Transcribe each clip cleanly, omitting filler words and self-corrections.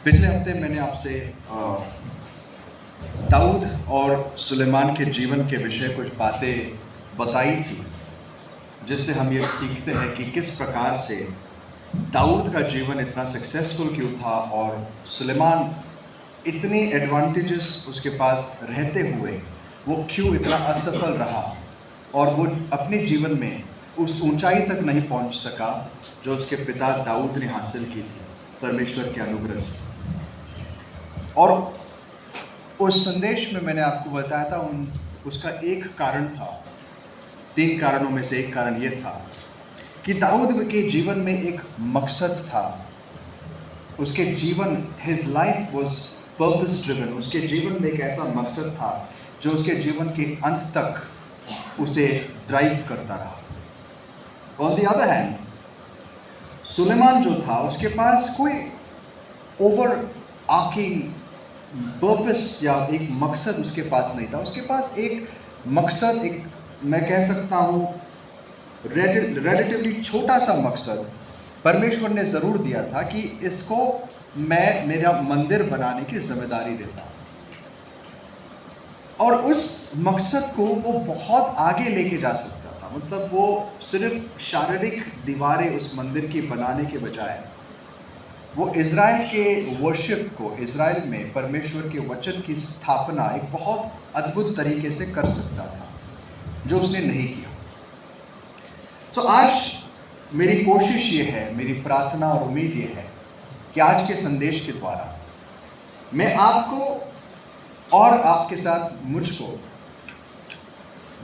पिछले हफ्ते मैंने आपसे दाऊद और सुलेमान के जीवन के विषय कुछ बातें बताई थी, जिससे हम ये सीखते हैं कि किस प्रकार से दाऊद का जीवन इतना सक्सेसफुल क्यों था और सुलेमान इतनी एडवांटेजेस उसके पास रहते हुए वो क्यों इतना असफल रहा और वो अपने जीवन में उस ऊंचाई तक नहीं पहुंच सका जो उसके पिता दाऊद ने हासिल की थी परमेश्वर के अनुग्रह से। और उस संदेश में मैंने आपको बताया था उसका एक कारण था, 3 कारणों में से एक कारण ये था कि दाऊद के जीवन में एक मकसद था। उसके जीवन, his life was purpose driven. उसके जीवन में एक ऐसा मकसद था जो उसके जीवन के अंत तक उसे ड्राइव करता रहा। On the other hand, Suleman जो था उसके पास कोई ओवर आर्किंग पर्पस या एक मकसद उसके पास नहीं था। उसके पास एक मकसद, एक मैं कह सकता हूँ रिलेटिवली छोटा सा मकसद परमेश्वर ने ज़रूर दिया था कि इसको मैं मेरा मंदिर बनाने की जिम्मेदारी देता हूँ। और उस मकसद को वो बहुत आगे लेके जा सकता था। मतलब वो सिर्फ शारीरिक दीवारें उस मंदिर की बनाने के बजाय वो इज़राइल के वर्शिप को, इज़राइल में परमेश्वर के वचन की स्थापना एक बहुत अद्भुत तरीके से कर सकता था, जो उसने नहीं किया। तो आज मेरी कोशिश ये है, मेरी प्रार्थना और उम्मीद ये है कि आज के संदेश के द्वारा मैं आपको और आपके साथ मुझको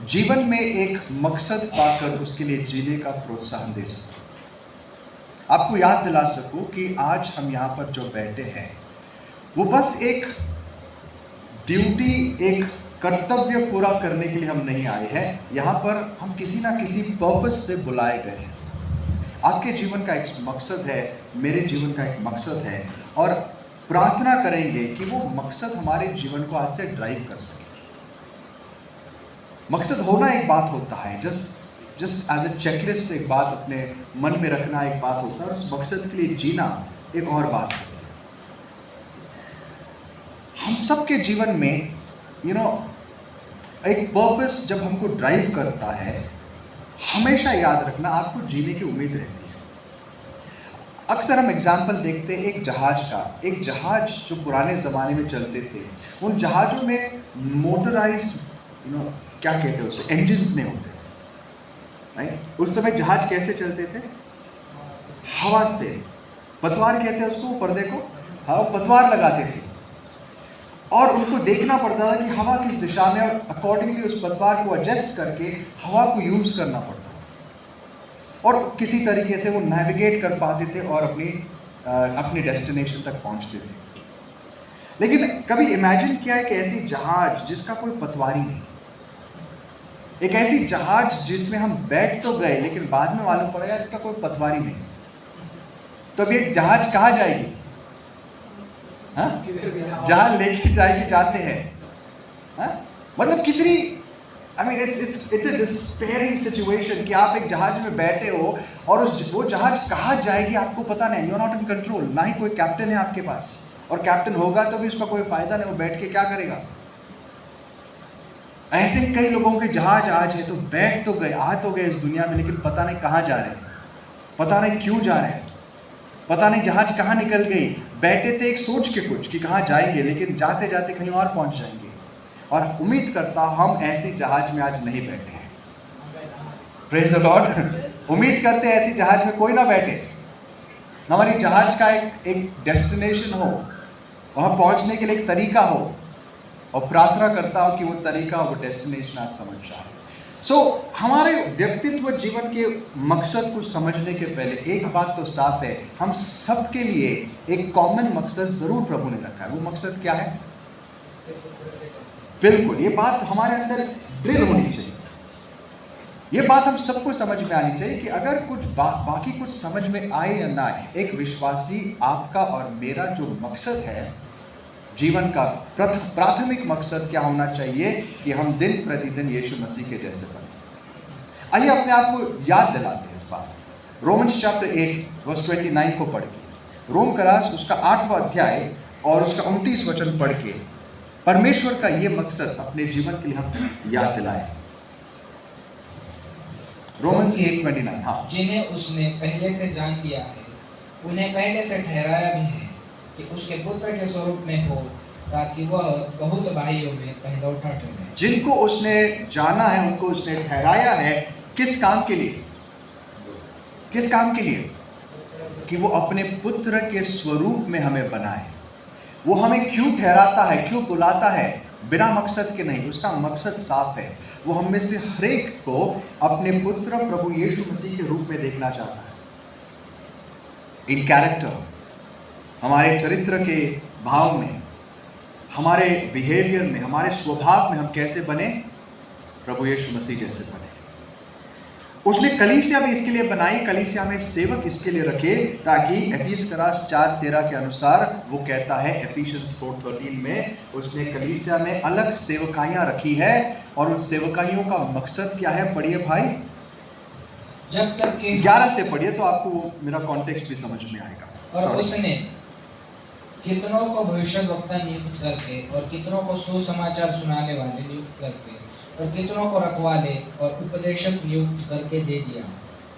जीवन में एक मकसद पाकर उसके लिए जीने का प्रोत्साहन दे सकूं, आपको याद दिला सकूं कि आज हम यहाँ पर जो बैठे हैं वो बस एक ड्यूटी, एक कर्तव्य पूरा करने के लिए हम नहीं आए हैं। यहाँ पर हम किसी ना किसी पर्पस से बुलाए गए हैं। आपके जीवन का एक मकसद है, मेरे जीवन का एक मकसद है, और प्रार्थना करेंगे कि वो मकसद हमारे जीवन को आज से ड्राइव कर सके। मकसद होना एक बात होता है, जस्ट एज ए चेकलिस्ट एक बात अपने मन में रखना एक बात होता है, और उस मकसद के लिए जीना एक और बात होती है। हम सबके जीवन में एक पर्पस जब हमको ड्राइव करता है, हमेशा याद रखना आपको जीने की उम्मीद रहती है। अक्सर हम एग्जाम्पल देखते हैं एक जहाज का। एक जहाज जो पुराने ज़माने में चलते थे, उन जहाज़ों में मोटराइज्ड क्या कहते हैं उसे, इंजन्स नहीं होते थे, राइट। उस समय जहाज कैसे चलते थे? हवा से। पतवार कहते हैं उसको, पर्दे को, हाँ, पतवार लगाते थे और उनको देखना पड़ता था कि हवा किस दिशा में, और अकॉर्डिंगली उस पतवार को एडजस्ट करके हवा को यूज़ करना पड़ता था और किसी तरीके से वो नेविगेट कर पाते थे और अपनी डेस्टिनेशन तक पहुंचते थे। लेकिन कभी इमेजिन किया है कि ऐसी जहाज जिसका कोई पतवारी नहीं, एक ऐसी जहाज जिसमें हम बैठ तो गए लेकिन बाद में मालूम पड़ा यार इसका कोई पतवारी नहीं, तो अब ये जहाज कहाँ जाएगी? हाँ, जहाँ लेके जाएगी जाते हैं। हाँ, मतलब कितनी इट्स अ डिस्पेयरिंग सिचुएशन कि आप एक जहाज में बैठे हो और वो जहाज कहाँ जाएगी आपको पता नहीं। You are not in control, ना ही कोई कैप्टन है आपके पास, और कैप्टन होगा तो भी उसका कोई फायदा नहीं, वो बैठ के क्या करेगा। ऐसे ही कई लोगों के जहाज आज है तो बैठ तो गए, आ तो गए इस दुनिया में, लेकिन पता नहीं कहाँ जा रहे हैं, पता नहीं क्यों जा रहे हैं, पता नहीं जहाज कहाँ निकल गई। बैठे थे एक सोच के कुछ कि कहाँ जाएंगे, लेकिन जाते जाते कहीं और पहुँच जाएंगे। और उम्मीद करता हम ऐसी जहाज में आज नहीं बैठे हैं। Praise the Lord. उम्मीद करते ऐसी जहाज में कोई ना बैठे, हमारी जहाज का एक डेस्टिनेशन हो, वहाँ पहुँचने के लिए एक तरीका हो, और प्रार्थना करता हूँ कि वो तरीका, वो डेस्टिनेशन आज समझ जाए। हमारे व्यक्तित्व जीवन के मकसद को समझने के पहले एक बात तो साफ है, हम सबके लिए एक कॉमन मकसद ज़रूर प्रभु ने रखा है। वो मकसद क्या है? बिल्कुल, ये बात हमारे अंदर ड्रिल होनी चाहिए। ये बात हम सबको समझ में आनी चाहिए कि अगर कुछ बाकी कुछ समझ में आए या ना आए, एक विश्वासी, आपका और मेरा जो मकसद है जीवन का, प्राथमिक मकसद क्या होना चाहिए कि हम दिन प्रतिदिन यीशु मसीह के जैसे बने। आइए अपने आप को याद दिलाते हैं इस बात। रोमन्स चैप्टर 8 वर्स 29 को पढ़ के रोम करास उसका 8वां अध्याय और उसका 29 वचन पढ़ के परमेश्वर का ये मकसद अपने जीवन के लिए हम याद दिलाए। रोमन्स 8:29। हाँ, जिन्हें उसने पहले से जान लिया है उन्हें पहले से ठहराया भी है कि उसके पुत्र के स्वरूप में हो, ताकि वह बहुत भाइयों में पहलौठा ठहरे। जिनको उसने जाना है उनको उसने ठहराया है। किस काम के लिए? किस काम के लिए? कि वो अपने पुत्र के स्वरूप में हमें बनाए। वो हमें क्यों ठहराता है, क्यों बुलाता है? बिना मकसद के नहीं, उसका मकसद साफ है। वो हम में से हर एक को अपने पुत्र प्रभु यीशु मसीह के रूप में देखना चाहता है। इन कैरेक्टर, हमारे चरित्र के भाव में, हमारे बिहेवियर में, हमारे स्वभाव में हम कैसे बने? प्रभु यीशु मसीह जैसे बने। उसने कलीसिया भी इसके लिए बनाई, कलीसिया में सेवक इसके लिए रखे, ताकि एफिस करास 4:13 के अनुसार वो कहता है, एफिशियंस 4:13 में उसने कलीसिया में अलग सेवकाइयां रखी है। और उन सेवकाइयों का मकसद क्या है? पढ़िए भाई, जब तक कि 11 से पढ़िए तो आपको वो मेरा कॉन्टेक्स्ट भी समझ में आएगा। और उसने कितनों को भविष्यवक्ता नियुक्त करके और कितनों को सुसमाचार सुनाने वाले नियुक्त करके और कितनों को रखवाले और उपदेशक नियुक्त करके दे दिया,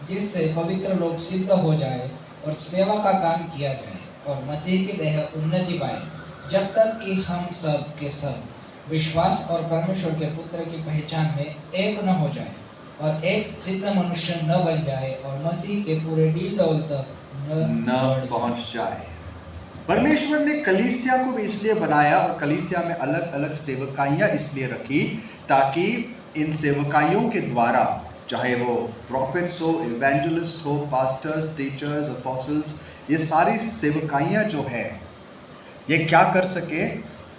जिससे पवित्र लोग सिद्ध हो जाए और सेवा का काम किया जाए और मसीह की देह उन्नति पाए, जब तक कि हम सब के सब विश्वास और परमेश्वर के पुत्र की पहचान में एक न हो जाए और एक सिद्ध मनुष्य न बन जाए और मसीह के पूरे डील डौल तक न पहुंच जाए। परमेश्वर ने कलीसिया को भी इसलिए बनाया और कलीसिया में अलग अलग सेवकाइयां इसलिए रखी, ताकि इन सेवकाइयों के द्वारा, चाहे वो प्रॉफिट्स हो, इवेंजलिस्ट हो, पास्टर्स, टीचर्स, अपोस्टल्स, ये सारी सेवकाइयां जो है ये क्या कर सके?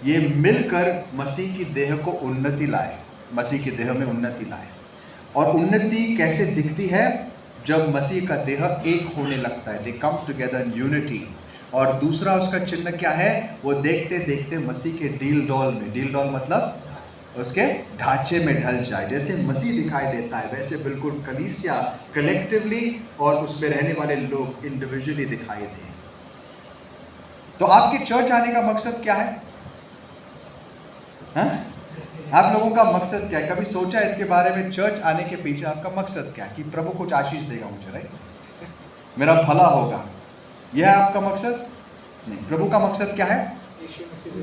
ये मिलकर मसीह की देह को उन्नति लाए, मसीह की देह में उन्नति लाए। और उन्नति कैसे दिखती है? जब मसीह का देह एक होने लगता है, दे कम टुगेदर इन यूनिटी। और दूसरा उसका चिन्ह क्या है? वो देखते देखते मसीह के डील डॉल में, डील डॉल मतलब उसके ढांचे में ढल जाए। जैसे मसीह दिखाई देता है वैसे बिल्कुल कलीसिया कलेक्टिवली और उसमें रहने वाले लोग इंडिविजुअली दिखाई दें। तो आपके चर्च आने का मकसद क्या है? हाँ? आप लोगों का मकसद क्या है? कभी सोचा इसके बारे में? चर्च आने के पीछे आपका मकसद क्या है? कि प्रभु कुछ आशीष देगा मुझे, राइट? मेरा भला होगा, यह है आपका मकसद? नहीं। प्रभु का मकसद क्या है?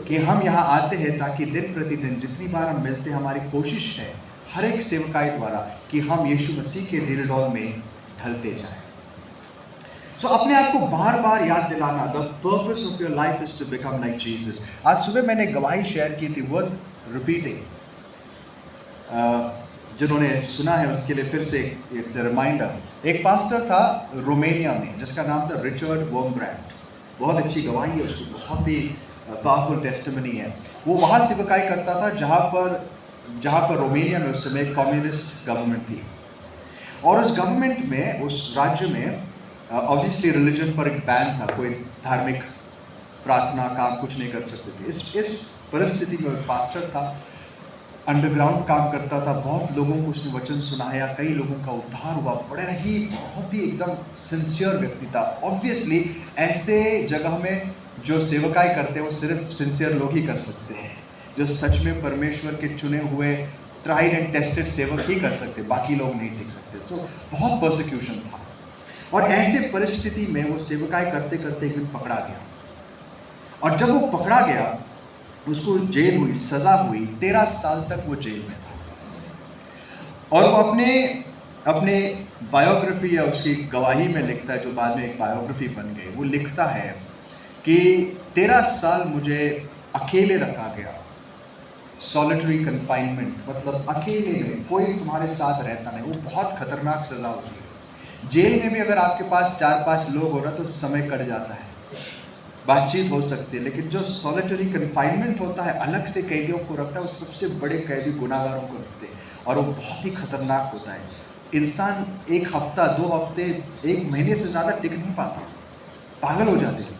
कि हम यहाँ आते हैं ताकि दिन प्रतिदिन जितनी बार हम मिलते हैं, हमारी कोशिश है हर एक सेवकाई द्वारा कि हम यीशु मसीह के डील डॉल में ढलते जाएं। सो अपने आप को बार बार याद दिलाना, the purpose of your life is to become like Jesus. आज सुबह मैंने गवाही शेयर की थी, वर्थ रिपीटिंग। जिन्होंने सुना है उसके लिए फिर से एक रिमाइंडर। एक पास्टर था रोमेनिया में जिसका नाम था रिचर्ड वर्मब्रैंड। बहुत अच्छी गवाही है उसकी, बहुत ही पावरफुल टेस्टिमनी है। वो वहाँ सेवकाई करता था जहाँ पर रोमेनिया में उस समय कम्युनिस्ट गवर्नमेंट थी। और उस गवर्नमेंट में, उस राज्य में ऑब्वियसली रिलीजन पर एक बैन था, कोई धार्मिक प्रार्थना काम कुछ नहीं कर सकते थे। इस परिस्थिति में एक पास्टर था, अंडरग्राउंड काम करता था, बहुत लोगों को उसने वचन सुनाया, कई लोगों का उद्धार हुआ। बहुत ही एकदम सिंसियर व्यक्ति था। ऑब्वियसली ऐसे जगह में जो सेवकाई करते हैं वो सिर्फ सिंसियर लोग ही कर सकते हैं, जो सच में परमेश्वर के चुने हुए ट्राइड एंड टेस्टेड सेवक ही कर सकते, बाकी लोग नहीं टिक सकते। तो बहुत परसिक्यूशन था। और ऐसे परिस्थिति में वो सेवकाई करते करते एक दिन पकड़ा गया। और जब वो पकड़ा गया, उसको जेल हुई, सज़ा हुई, 13 साल तक वो जेल में था। और वो अपने बायोग्राफी या उसकी गवाही में लिखता है, जो बाद में एक बायोग्राफी बन गई। वो लिखता है कि 13 साल मुझे अकेले रखा गया, सॉलिटरी कन्फाइनमेंट, मतलब अकेले में, कोई तुम्हारे साथ रहता नहीं। वो बहुत खतरनाक सज़ा होती है। जेल में भी अगर आपके पास 4-5 लोग हो ना तो समय कट जाता है, बातचीत हो सकती है। लेकिन जो सॉलिटरी कन्फाइनमेंट होता है, अलग से कैदियों को रखता है, वो सबसे बड़े कैदी गुनाहगारों को रखते हैं। और वो बहुत ही खतरनाक होता है। इंसान 1 हफ्ता, 2 हफ्ते, 1 महीने से ज़्यादा टिक नहीं पाता, पागल हो जाते हैं।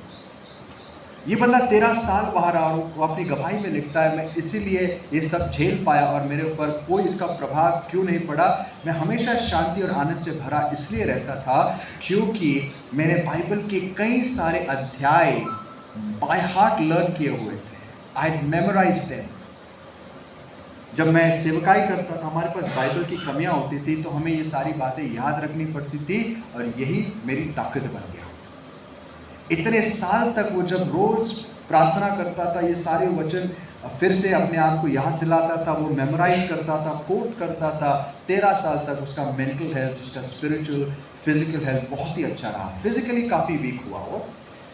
ये बंदा 13 साल बाहर रहा, और वो अपनी गवाही में लिखता है, मैं इसीलिए ये सब झेल पाया और मेरे ऊपर कोई इसका प्रभाव क्यों नहीं पड़ा। मैं हमेशा शांति और आनंद से भरा इसलिए रहता था क्योंकि मैंने बाइबल के कई सारे अध्याय बाय हार्ट लर्न किए हुए थे। I had memorised them. जब मैं सेवकाई करता था, हमारे पास बाइबल की कमियां होती थी, तो हमें ये सारी बातें याद रखनी पड़ती थी, और यही मेरी ताकत बन गया। इतने साल तक वो जब रोज प्रार्थना करता था, ये सारे वचन फिर से अपने आप को याद दिलाता था, वो मेमोराइज करता था, कोट करता था। 13 साल तक उसका मेंटल हेल्थ, उसका स्पिरिचुअल, फिजिकल हेल्थ बहुत ही अच्छा रहा। फिजिकली काफ़ी वीक हुआ वो,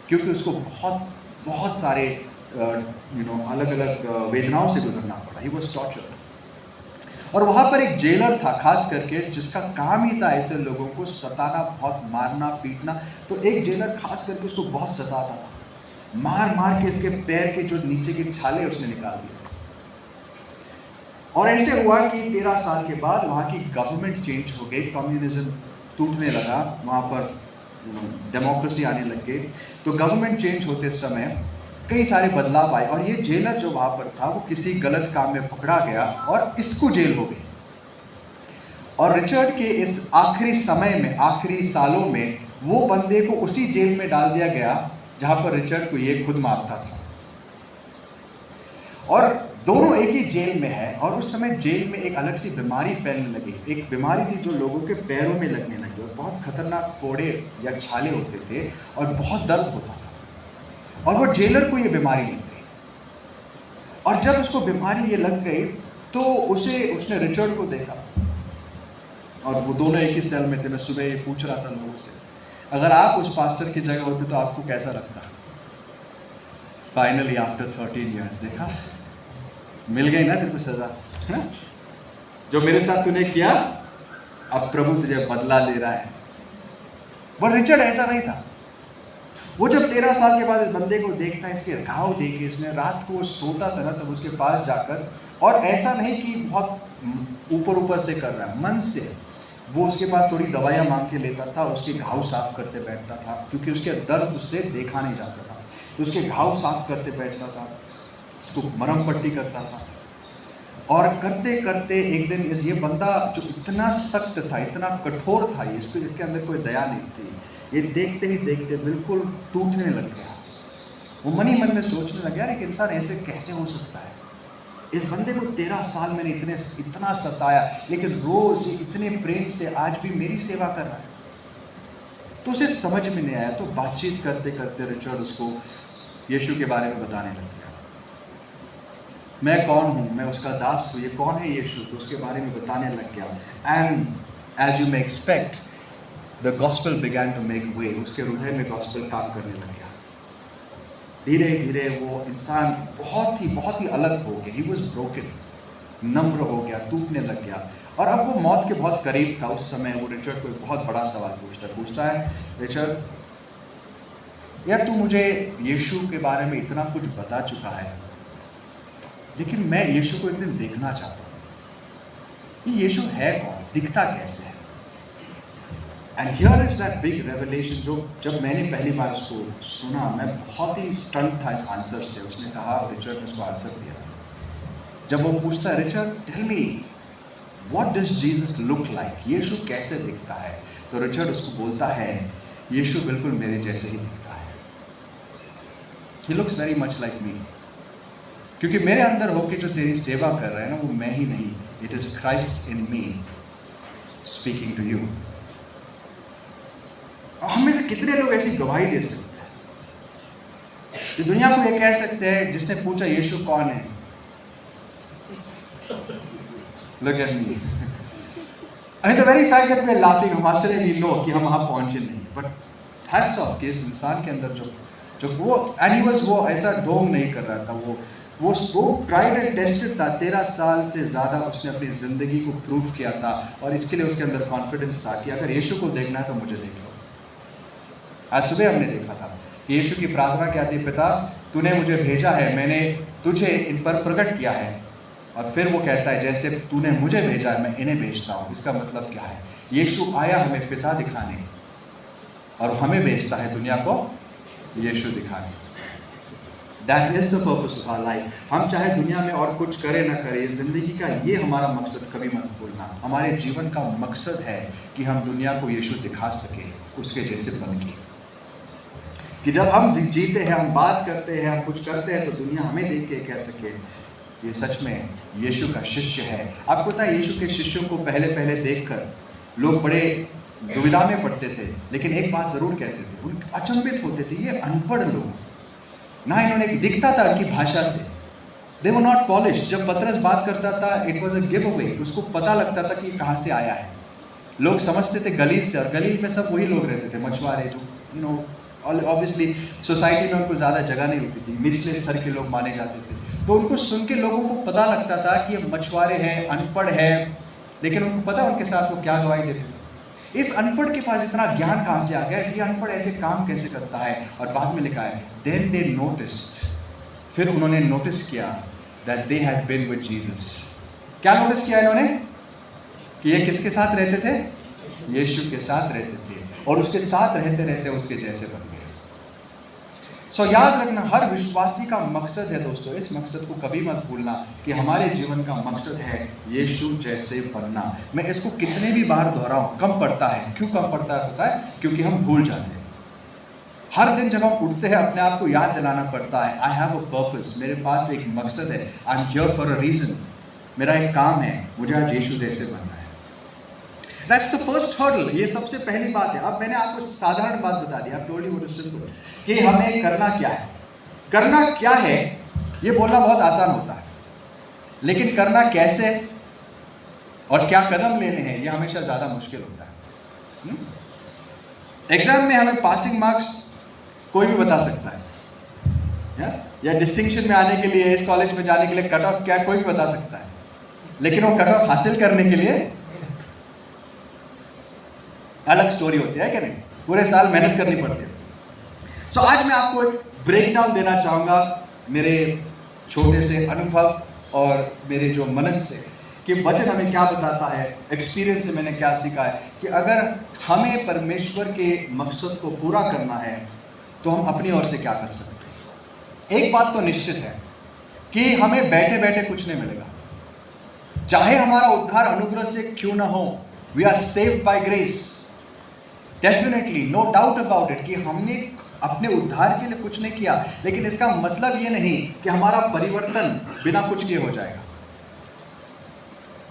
क्योंकि उसको बहुत बहुत सारे अलग अलग वेदनाओं से गुजरना पड़ा। He was tortured. और वहाँ पर एक जेलर था खास करके, जिसका काम ही था ऐसे लोगों को सताना, बहुत मारना पीटना। तो एक जेलर खास करके उसको बहुत सताता था, मार मार के इसके पैर के जो नीचे के छाले उसने निकाल दिए थे। और ऐसे हुआ कि 13 साल के बाद वहाँ की गवर्नमेंट चेंज हो गई, कम्युनिज्म टूटने लगा, वहाँ पर डेमोक्रेसी आने लग गई। तो गवर्नमेंट चेंज होते समय कई सारे बदलाव आए, और ये जेलर जो वहाँ पर था वो किसी गलत काम में पकड़ा गया और इसको जेल हो गई। और रिचर्ड के इस आखिरी समय में, आखिरी सालों में, वो बंदे को उसी जेल में डाल दिया गया जहाँ पर रिचर्ड को ये खुद मारता था। और दोनों एक ही जेल में है, और उस समय जेल में एक अलग सी बीमारी फैलने लगी। एक बीमारी थी जो लोगों के पैरों में लगने लगी, और बहुत खतरनाक फोड़े या छाले होते थे, और बहुत दर्द होता था। और वो जेलर को ये बीमारी लग गई, और जब उसको बीमारी ये लग गई तो उसने रिचर्ड को देखा, और वो दोनों एक ही सेल में थे। मैं सुबह ये पूछ रहा था लोगों से, अगर आप उस पास्टर की जगह होते तो आपको कैसा लगता? फाइनली आफ्टर 13 ईयर्स देखा, मिल गई ना तेरे को सजा, है? जो मेरे साथ तूने किया, अब प्रभु तुझे बदला ले रहा है। पर रिचर्ड ऐसा नहीं था। वो जब 13 साल के बाद इस बंदे को देखता है, इसके घाव देखे, इसने रात को वो सोता था ना, तब उसके पास जाकर, और ऐसा नहीं कि बहुत ऊपर से कर रहा है, मन से वो उसके पास थोड़ी दवाइयाँ मांग के लेता था, उसके घाव साफ करते बैठता था, क्योंकि उसके दर्द उससे देखा नहीं जाता था। तो उसके घाव साफ करते बैठता था, उसको मरहम पट्टी करता था। और करते करते एक दिन ये बंदा जो इतना सख्त था, इतना कठोर था, इसके अंदर कोई दया नहीं थी, ये देखते ही देखते बिल्कुल टूटने लग गया। वो मन ही मन में सोचने लग गया, कि इंसान ऐसे कैसे हो सकता है? इस बंदे को 13 साल मैंने इतना सताया, लेकिन रोज इतने प्रेम से आज भी मेरी सेवा कर रहा है। तो उसे समझ में नहीं आया। तो बातचीत करते करते रिचर्ड उसको यीशु के बारे में बताने लग गया। मैं कौन हूँ, मैं उसका दास हूँ, ये कौन है यीशु, तो उसके बारे में बताने लग गया। And as you may expect, the gospel began to make way. उसके हृदय में गॉस्पेल काम करने लग गया। धीरे धीरे वो इंसान बहुत ही अलग हो गया। ही वॉज ब्रोकन, नम्र हो गया, टूटने लग गया। और अब वो मौत के बहुत करीब था। उस समय वो रिचर्ड को एक बहुत बड़ा सवाल पूछता है, रिचर्ड, यार तू मुझे यीशु के बारे में इतना कुछ बता चुका है, लेकिन मैं यीशु को एक दिन देखना चाहता हूँ। ये यीशु है कौन, दिखता कैसे है? And here is that big revelation. जो जब मैंने पहली बार उसको सुना, मैं बहुत ही स्टंट था इस आंसर से। उसने कहा, रिचर्ड ने उसको आंसर दिया। जब वो पूछता है, Richard tell me what does Jesus look like, यीशु कैसे दिखता है? तो रिचर्ड उसको बोलता है, यीशु बिल्कुल मेरे जैसे ही दिखता है। He looks very much like me, क्योंकि मेरे अंदर होके जो तेरी सेवा कर रहा है ना, वो मैं ही नहीं, it is Christ in me speaking to you. हम में से कितने लोग ऐसी गवाही दे सकते हैं कि दुनिया को ये कह सकते हैं, जिसने पूछा यीशु कौन है, look at me. I mean, the very fact that we are laughing, हम हंस रहे हैं, we know कि हम वहाँ पहुँचे नहीं, but hats off कि इस इंसान के अंदर जो वो and he was, वो ऐसा ढोंग नहीं कर रहा था, वो ट्राइड एंड टेस्टेड था। 13 साल से ज़्यादा उसने अपनी ज़िंदगी को प्रूव किया था, और इसके लिए उसके अंदर कॉन्फिडेंस था कि अगर यीशु को देखना है तो मुझे देख लो। आज सुबह हमने देखा था कि यीशु की प्रार्थना क्या थी, पिता तूने मुझे भेजा है, मैंने तुझे इन पर प्रकट किया है। और फिर वो कहता है, जैसे तूने मुझे भेजा है मैं इन्हें भेजता हूँ। इसका मतलब क्या है? यीशु आया हमें पिता दिखाने, और हमें भेजता है दुनिया को यीशु दिखाने। That is the purpose of our life. हम चाहे दुनिया में और कुछ करें ना करें, ज़िंदगी का ये हमारा मकसद कभी मत भूलना। हमारे जीवन का मकसद है कि हम दुनिया को यीशु दिखा सके उसके जैसे बन के, कि जब हम जीते हैं, हम बात करते हैं, हम कुछ करते हैं, तो दुनिया हमें देख के कह सके ये सच में यीशु का शिष्य है। आपको पता है यीशु के शिष्यों को पहले पहले देखकर लोग बड़े दुविधा में पड़ते थे, लेकिन एक बात ज़रूर कहते थे, उन अचंभित होते थे, ये अनपढ़ लोग, ना इन्होंने दिखता था उनकी भाषा से, दे वर नॉट पॉलिश। जब पतरस बात करता था it was a give away, उसको पता लगता था कि ये कहाँ से आया है। लोग समझते थे गलील से, और गलील में सब वही लोग रहते थे, मछुआरे, जो ऑब्वियसली सोसाइटी में उनको ज़्यादा जगह नहीं होती थी, निचले स्तर के लोग माने जाते थे, तो उनको सुन के लोगों को पता लगता था कि ये मछुआरे हैं, अनपढ़ है, लेकिन उनको पता उनके साथ वो क्या गवाही देते थे। इस अनपढ़ के पास इतना ज्ञान कहाँ से आ गया, ये अनपढ़ ऐसे काम कैसे करता है। और बाद में लिखा है देन दे नोटिस्ड, फिर उन्होंने नोटिस किया that they had been with Jesus. क्या नोटिस किया इन्होंने? कि ये किसके साथ रहते थे? यीशु के साथ रहते थे, और उसके साथ रहते रहते उसके जैसे बन गए। सो याद रखना, हर विश्वासी का मकसद है दोस्तों, इस मकसद को कभी मत भूलना कि हमारे जीवन का मकसद है यीशु जैसे बनना। मैं इसको कितने भी बार दोहराऊं कम पड़ता है। क्यों कम पड़ता है पता है? क्योंकि हम भूल जाते हैं। हर दिन जब हम उठते हैं अपने आप को याद दिलाना पड़ता है, आई हैव अ पर्पस, मेरे पास एक मकसद है, I am here for a reason, मेरा एक काम है, मुझे आज यीशु जैसे बनना है। दैट्स द फर्स्ट हर्डल, ये सबसे पहली बात है। अब मैंने आपको साधारण बात बता दी, I told you what is simple, कि हमें करना क्या है। करना क्या है ये बोलना बहुत आसान होता है, लेकिन करना कैसे और क्या कदम लेने हैं ये हमेशा ज़्यादा मुश्किल होता है। एग्जाम में हमें पासिंग मार्क्स कोई भी बता सकता है, या डिस्टिंक्शन में आने के लिए, इस कॉलेज में जाने के लिए कट ऑफ क्या है कोई भी बता सकता है, लेकिन वो कट ऑफ हासिल करने के लिए अलग स्टोरी होती है कि नहीं, पूरे साल मेहनत करनी पड़ती है। सो आज मैं आपको एक ब्रेक डाउन देना चाहूँगा मेरे छोटे से अनुभव और मेरे जो मनन से, कि वचन हमें क्या बताता है, एक्सपीरियंस से मैंने क्या सीखा है, कि अगर हमें परमेश्वर के मकसद को पूरा करना है तो हम अपनी ओर से क्या कर सकते हैं। एक बात तो निश्चित है कि हमें बैठे बैठे कुछ नहीं मिलेगा, चाहे हमारा उद्धार अनुग्रह से क्यों ना हो। We are saved by grace, definitely, no doubt about it, कि हमने अपने उद्धार के लिए कुछ नहीं किया, लेकिन इसका मतलब ये नहीं कि हमारा परिवर्तन बिना कुछ किए हो जाएगा।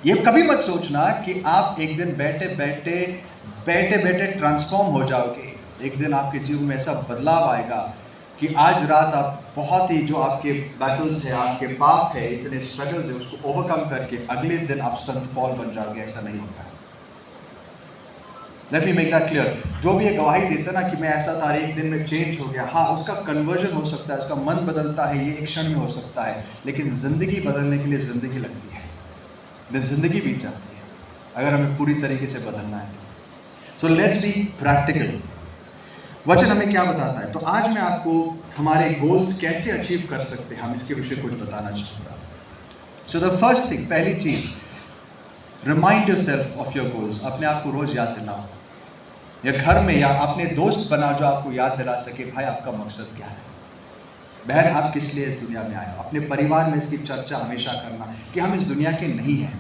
ये कभी मत सोचना कि आप एक दिन बैठे बैठे ट्रांसफॉर्म हो जाओगे। एक दिन आपके जीवन में ऐसा बदलाव आएगा कि आज रात आप बहुत ही जो आपके बैटल्स है, आपके पाप है, इतने स्ट्रगल्स है, उसको ओवरकम करके अगले दिन आप संत पॉल बन जाओगे। ऐसा नहीं होता है। Let me make that clear. जो भी ये गवाही देता ना कि मैं ऐसा था, एक दिन में चेंज हो गया, हाँ, उसका कन्वर्जन हो सकता है, उसका मन बदलता है, ये एक क्षण में हो सकता है, लेकिन ज़िंदगी बदलने के लिए ज़िंदगी लगती है, दिन ज़िंदगी बीत जाती है अगर हमें पूरी तरीके से बदलना है तो। So let's be practical. वचन हमें क्या बताता है? तो आज मैं आपको हमारे गोल्स कैसे अचीव कर सकते हैं, हम इसके विषय कुछ बताना चाहूँगा। सो द फर्स्ट थिंग, पहली चीज़, remind yourself of your goals. अपने आप को रोज़ याद दिलाओ, या घर में या अपने दोस्त बनाओ जो आपको याद दिला सके, भाई आपका मकसद क्या है, बहन आप किस लिए इस दुनिया में आए हो। अपने परिवार में इसकी चर्चा हमेशा करना कि हम इस दुनिया के नहीं हैं।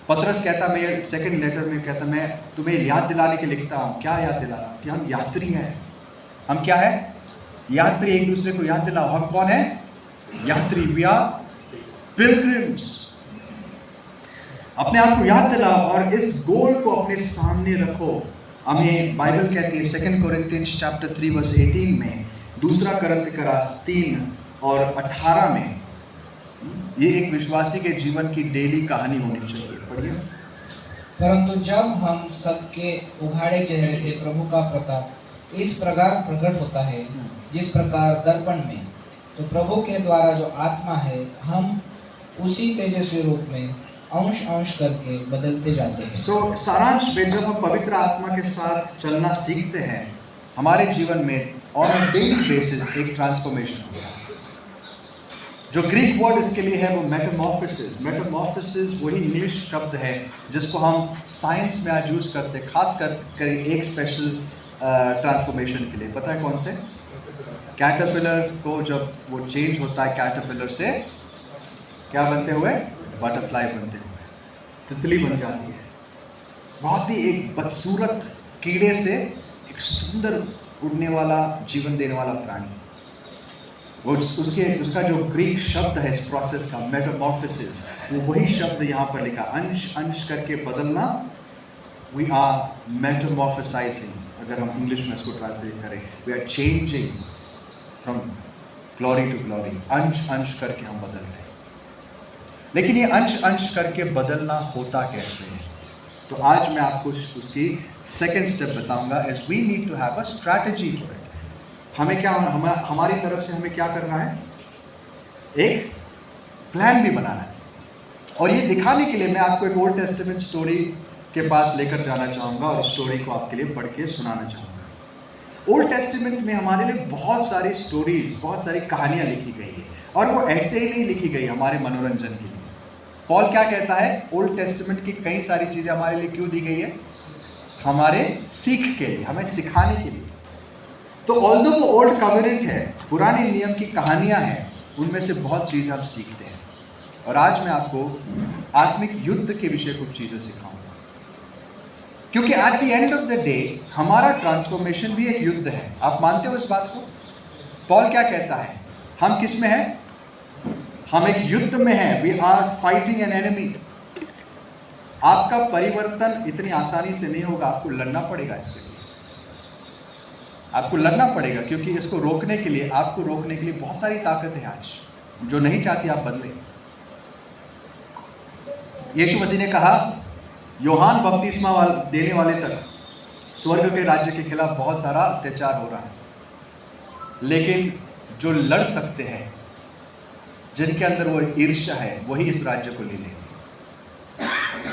पतरस कहता, मैं सेकंड लेटर में कहता, मैं तुम्हें याद दिलाने के लिखता हूँ। क्या याद दिला रहा हूँ? कि हम यात्री हैं। हम क्या है? यात्री। एक दूसरे को याद दिलाओ, हम कौन है? यात्री। We are pilgrims. अपने आप को याद दिलाओ और इस गोल को अपने सामने रखो। हमें बाइबल कहती है 2 कोरिन्थियंस चैप्टर 3 वर्स 18 में, 2 कोरिन्थियर 3 और 18 में, ये एक विश्वासी के जीवन की डेली कहानी होनी चाहिए। पढ़िए। परंतु जब हम सबके उघाड़े चेहरे से प्रभु का प्रताप इस प्रकार प्रकट होता है, जिस प्रकार दर्पण में, तो प्रभु के द्वारा जो आत्मा है, हम उसी तेजस्वी रूप में अंश अंश करके बदलते जाते हैं। सो सारांश में, जब हम पवित्र आत्मा के साथ चलना सीखते हैं, हमारे जीवन में ऑन अ डेली बेसिस एक ट्रांसफॉर्मेशन होता है। जो ग्रीक वर्ड इसके लिए है वो मेटामॉर्फोसिस। मेटामॉर्फोसिस वही इंग्लिश शब्द है जिसको हम साइंस में आज यूज़ करते हैं, खास कर एक स्पेशल ट्रांसफॉर्मेशन के लिए। पता है कौन से? कैटरपिलर को जब वो चेंज होता है कैटरपिलर से क्या बनते हुए, बटरफ्लाई बनते हुए, तितली बन जाती है। बहुत ही एक बदसूरत कीड़े से एक सुंदर उड़ने वाला, जीवन देने वाला प्राणी। वो उसका जो ग्रीक शब्द है इस प्रोसेस का, मेटामॉर्फोसिस, वो वही शब्द यहाँ पर लिखा, अंश अंश करके बदलना। वी आर मेटामॉर्फोसाइजिंग, अगर हम इंग्लिश में इसको ट्रांसलेट करें, we are changing from glory to glory, अंश अंश करके हम बदल रहे हैं। लेकिन ये अंश अंश करके बदलना होता कैसे है? तो आज मैं आपको उसकी सेकेंड स्टेप बताऊंगा, is we need to have a strategy for it. हमें क्या, हमारी तरफ से हमें क्या करना है, एक प्लान भी बनाना है। और ये दिखाने के लिए मैं आपको एक ओल्ड टेस्टामेंट स्टोरी के पास लेकर जाना चाहूँगा और स्टोरी को आपके लिए पढ़ के सुनाना चाहूँगा। ओल्ड टेस्टामेंट में हमारे लिए बहुत सारी स्टोरीज, बहुत सारी कहानियाँ लिखी गई है, और वो ऐसे ही नहीं लिखी गई हमारे मनोरंजन के लिए। पॉल क्या कहता है, ओल्ड टेस्टामेंट की कई सारी चीज़ें हमारे लिए क्यों दी गई है, हमारे सीख के लिए, हमें सिखाने के लिए। तो ऑल्दो वो ओल्ड कवेनेंट है, पुराने नियम की कहानियां हैं, उनमें से बहुत चीज़ें हम सीखते हैं। और आज मैं आपको आत्मिक युद्ध के विषय कुछ चीज़ें सिखाऊंगा, क्योंकि at the end of the day हमारा ट्रांसफॉर्मेशन भी एक युद्ध है। आप मानते हो इस बात को? पॉल क्या कहता है, हम किस में हैं, हम एक युद्ध में हैं, we are fighting an enemy. आपका परिवर्तन इतनी आसानी से नहीं होगा, आपको लड़ना पड़ेगा इसके लिए, आपको लड़ना पड़ेगा, क्योंकि इसको रोकने के लिए, आपको रोकने के लिए बहुत सारी ताकत है आज, जो नहीं चाहती आप बदले। यीशु मसीह ने कहा, यूहन्ना बपतिस्मा देने वाले तक स्वर्ग के राज्य के खिलाफ बहुत सारा अत्याचार हो रहा है, लेकिन जो लड़ सकते हैं, जिनके अंदर वो ईर्ष्या है, वही इस राज्य को ले लेंगे।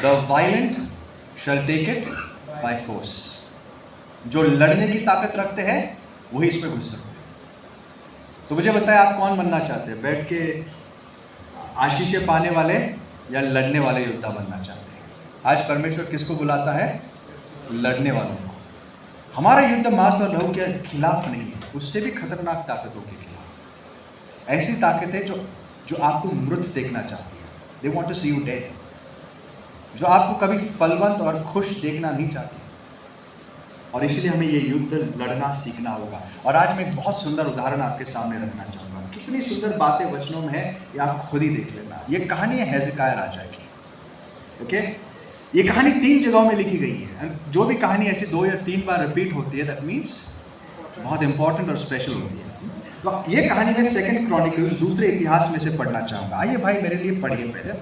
The violent shall take it by force. जो लड़ने की ताकत रखते हैं वही इसमें घुस सकते हैं। तो मुझे बताएं, आप कौन बनना चाहते हैं, बैठ के आशीषें पाने वाले या लड़ने वाले योद्धा बनना चाहते हैं? आज परमेश्वर किसको बुलाता है, लड़ने वालों को। हमारा युद्ध मांस और लहू के खिलाफ नहीं है, उससे भी खतरनाक ताकतों के खिलाफ। ऐसी ताकतें जो आपको मृत देखना चाहती है, they want to see you dead, जो आपको कभी फलवंत और खुश देखना नहीं चाहती। और इसलिए हमें ये युद्ध लड़ना सीखना होगा। और आज मैं एक बहुत सुंदर उदाहरण आपके सामने रखना चाहूँगा। कितनी सुंदर बातें वचनों में है, ये आप खुद ही देख लेना। ये कहानी है हेzekiah राजा की। ओके, ये कहानी 3 जगहों में लिखी गई है। जो भी कहानी ऐसी 2 या 3 बार रिपीट होती है, दैट मीन्स बहुत इंपॉर्टेंट और स्पेशल होती है। तो ये कहानी में 2 क्रॉनिकल्स, दूसरे इतिहास में से पढ़ना चाहूँगा। आइए भाई मेरे लिए पढ़िए पहले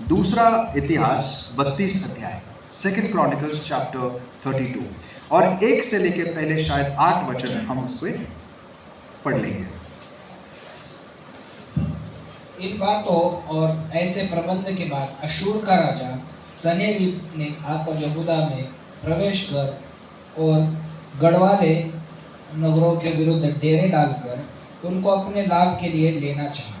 दूसरा इतिहास 32 अध्याय, 2 क्रॉनिकल्स चैप्टर 32, और 1 से लेकर पहले शायद 8 वचन हम उसको पढ़ लेंगे। इन बातों और ऐसे प्रबंध के बाद अशूर का राजा सनेरिब ने आकर यहूदा में प्रवेश कर और गढ़वाले नगरों के विरुद्ध डेरे डालकर उनको अपने लाभ के लिए लेना चाहा।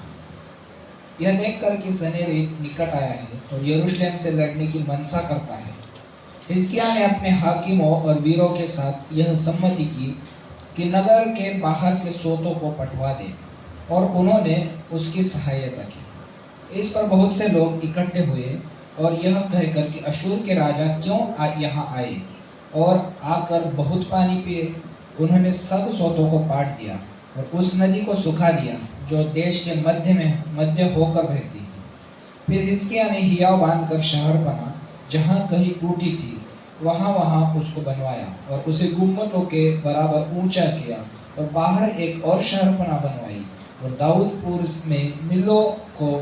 यह देखकर कि सनेरिब निकट आया है और यरूशलेम से लड़ने की मनसा करता है, हिजकिय्याह ने अपने हाकिमों और वीरों के साथ यह सम्मति की कि नगर के बाहर के सोतों को पटवा दे, और उन्होंने उसकी सहायता की। इस पर बहुत से लोग इकट्ठे हुए और यह कहकर कि अशूर के राजा क्यों यहाँ आए, और आकर बहुत पानी पिए। उन्होंने सब सोतों को पाट दिया और उस नदी को सुखा दिया जो देश के मध्य होकर बहती थी। फिर हिजकिय्याह ने हियाव बांधकर शहर बना, जहाँ कहीं टूटी थी वहाँ उसको बनवाया और उसे गुम्मटों के बराबर ऊंचा किया, और बाहर एक और शहरपना बनवाई, और दाऊदपुर में मिलों को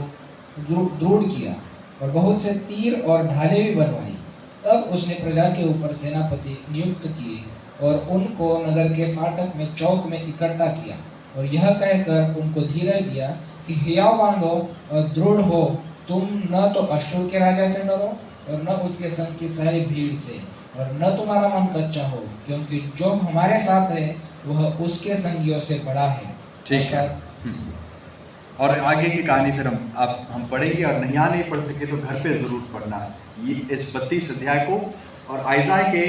दृढ़ किया, और बहुत से तीर और ढाले भी बनवाई। तब उसने प्रजा के ऊपर सेनापति नियुक्त किए और उनको नगर के फाटक में चौक में इकट्ठा किया, और यह कहकर उनको धीरज दिया कि हियाव बांधो और दृढ़ हो, तुम न तो अशूर के राजा से डरो और न उसके संग की सारी भीड़ से, और न तुम्हारा मन कच्चा हो, क्योंकि जो हमारे साथ है वह उसके संगियों से बड़ा है। ठीक है। और आगे की कहानी फिर हम पढ़ेंगे, और नहीं पढ़ सके तो घर पे ज़रूर पढ़ना ये इस 32 अध्याय को, और आइज़ाया के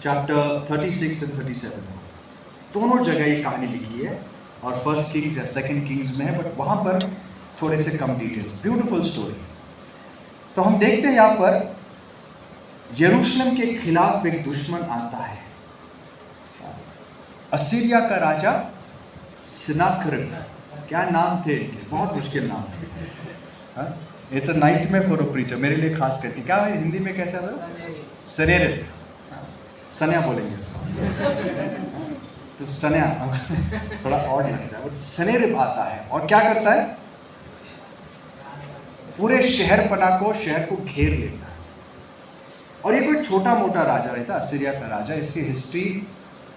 चैप्टर 36 और 37 को। दोनों जगह ये कहानी लिखी है और फर्स्ट किंग्स या सेकंड किंग्स में है, बट वहाँ पर थोड़े से कम डिटेल्स। Beautiful story. तो हम देखते हैं यहाँ पर यरूशलेम के खिलाफ एक दुश्मन आता है, असीरिया का राजा सनाक्रेब। क्या नाम थे इनके, बहुत मुश्किल नाम थे। It's a nightmare for a preacher, मेरे लिए खास करके। क्या है हिंदी में, कैसा था? सनेरिब, सन्या बोलेंगे उसको। तो सन्या थोड़ा और लगता है, बट सनेरिब आता है और क्या करता है? पूरे शहर को घेर लेता है। और ये कोई छोटा मोटा राजा नहीं था, असीरिया का राजा। इसकी हिस्ट्री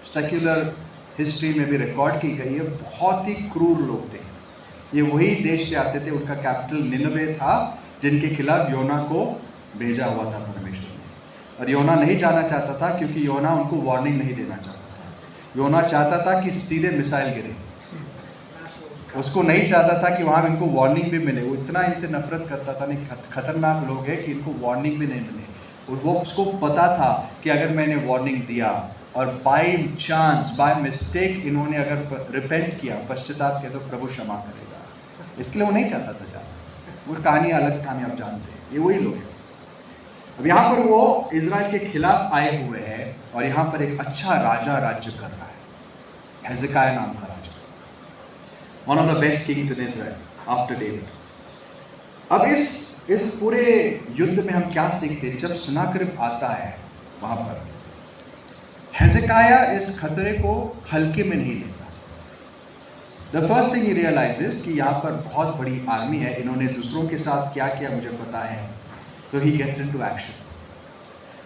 सेक्युलर हिस्ट्री में भी रिकॉर्ड की गई है। बहुत ही क्रूर लोग थे ये। वही देश से आते थे, उनका कैपिटल निनवे था, जिनके खिलाफ योना को भेजा हुआ था परमेश्वर ने। और योना नहीं जाना चाहता था, क्योंकि योना उनको वार्निंग नहीं देना चाहता था। योना चाहता था कि सीधे मिसाइल गिरे। उसको नहीं चाहता था कि वहाँ इनको वार्निंग भी मिले। वो इतना इनसे नफरत करता था, नहीं खतरनाक लोग हैं कि इनको वार्निंग भी नहीं मिले। और वो उसको पता था कि अगर मैंने वार्निंग दिया और बाय चांस, बाय मिस्टेक इन्होंने अगर रिपेंट किया, पश्चाताप किया, तो प्रभु क्षमा करेगा। इसके लिए वो नहीं चाहता था जाना। वो कहानी अलग कहानी, आप जानते हैं, ये वही लोग हैं। अब यहाँ पर वो इजराइल के खिलाफ आए हुए हैं और यहाँ पर एक अच्छा राजा राज्य कर रहा है, हेzekiah नाम का राजा, one of the best kings in Israel after David. अब इस पूरे युद्ध में हम क्या सीखते हैं? जब सनाक्रेब आता है वहाँ पर, हेzekiah इस खतरे को हल्के में नहीं लेता। The first thing he realizes कि यहाँ पर बहुत बड़ी आर्मी है, इन्होंने दूसरों के साथ क्या किया मुझे पता है। सो ही गेट्स इनटू एक्शन।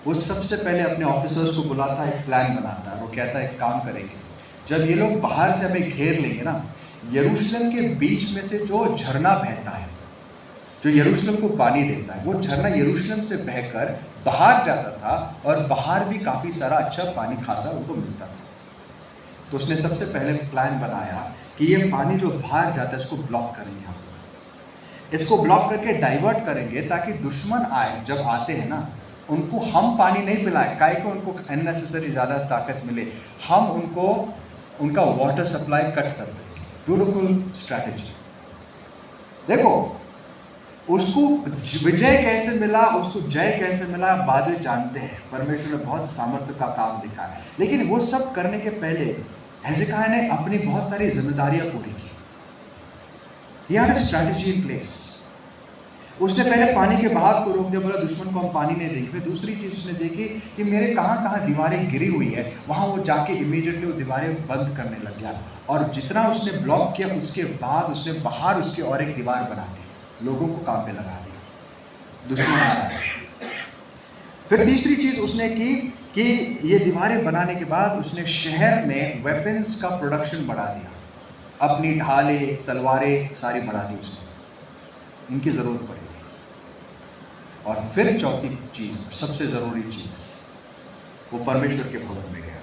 वो सबसे पहले अपने ऑफिसर्स को बुलाता है, एक प्लान बनाता है। वो कहता है एक काम करेंगे, जब ये लोग बाहर से हमें घेर लेंगे ना, यरूशलेम के बीच में से जो झरना बहता है, जो यरूशलेम को पानी देता है, वो झरना यरूशलेम से बहकर बाहर जाता था और बाहर भी काफ़ी सारा अच्छा पानी खासा उनको मिलता था। तो उसने सबसे पहले प्लान बनाया कि ये पानी जो बाहर जाता है इसको ब्लॉक करेंगे हम। इसको ब्लॉक करके डाइवर्ट करेंगे ताकि दुश्मन आए, जब आते हैं ना, उनको हम पानी नहीं पिलाए, काहे को उनको अननेसेसरी ज़्यादा ताकत मिले, हम उनको उनका वाटर सप्लाई कट कर देंगे। Beautiful strategy. देखो उसको विजय कैसे मिला, उसको जय कैसे मिला, बाद में जानते हैं। परमेश्वर ने बहुत सामर्थ्य का काम दिखाया, लेकिन वो सब करने के पहले हेzekiah ने अपनी बहुत सारी जिम्मेदारियां पूरी की। He had a strategy in place. उसने पहले पानी के बहाव को रोक दिया, बोला दुश्मन को हम पानी नहीं देंगे। फिर दूसरी चीज़ उसने देखी कि मेरे कहाँ कहाँ दीवारें गिरी हुई है, वहाँ वो जाके इमीडिएटली वो दीवारें बंद करने लग गया। और जितना उसने ब्लॉक किया, उसके बाद उसने बाहर उसके और एक दीवार बना दी, लोगों को काम पे लगा दिया, दुश्मन आया। फिर तीसरी चीज़ उसने की कि ये दीवारें बनाने के बाद उसने शहर में वेपन्स का प्रोडक्शन बढ़ा दिया। अपनी ढालें, तलवारें सारी बढ़ा दी उसने, इनकी ज़रूरत पड़ेगी। और फिर चौथी चीज़, सबसे ज़रूरी चीज़, वो परमेश्वर के भवन में गया।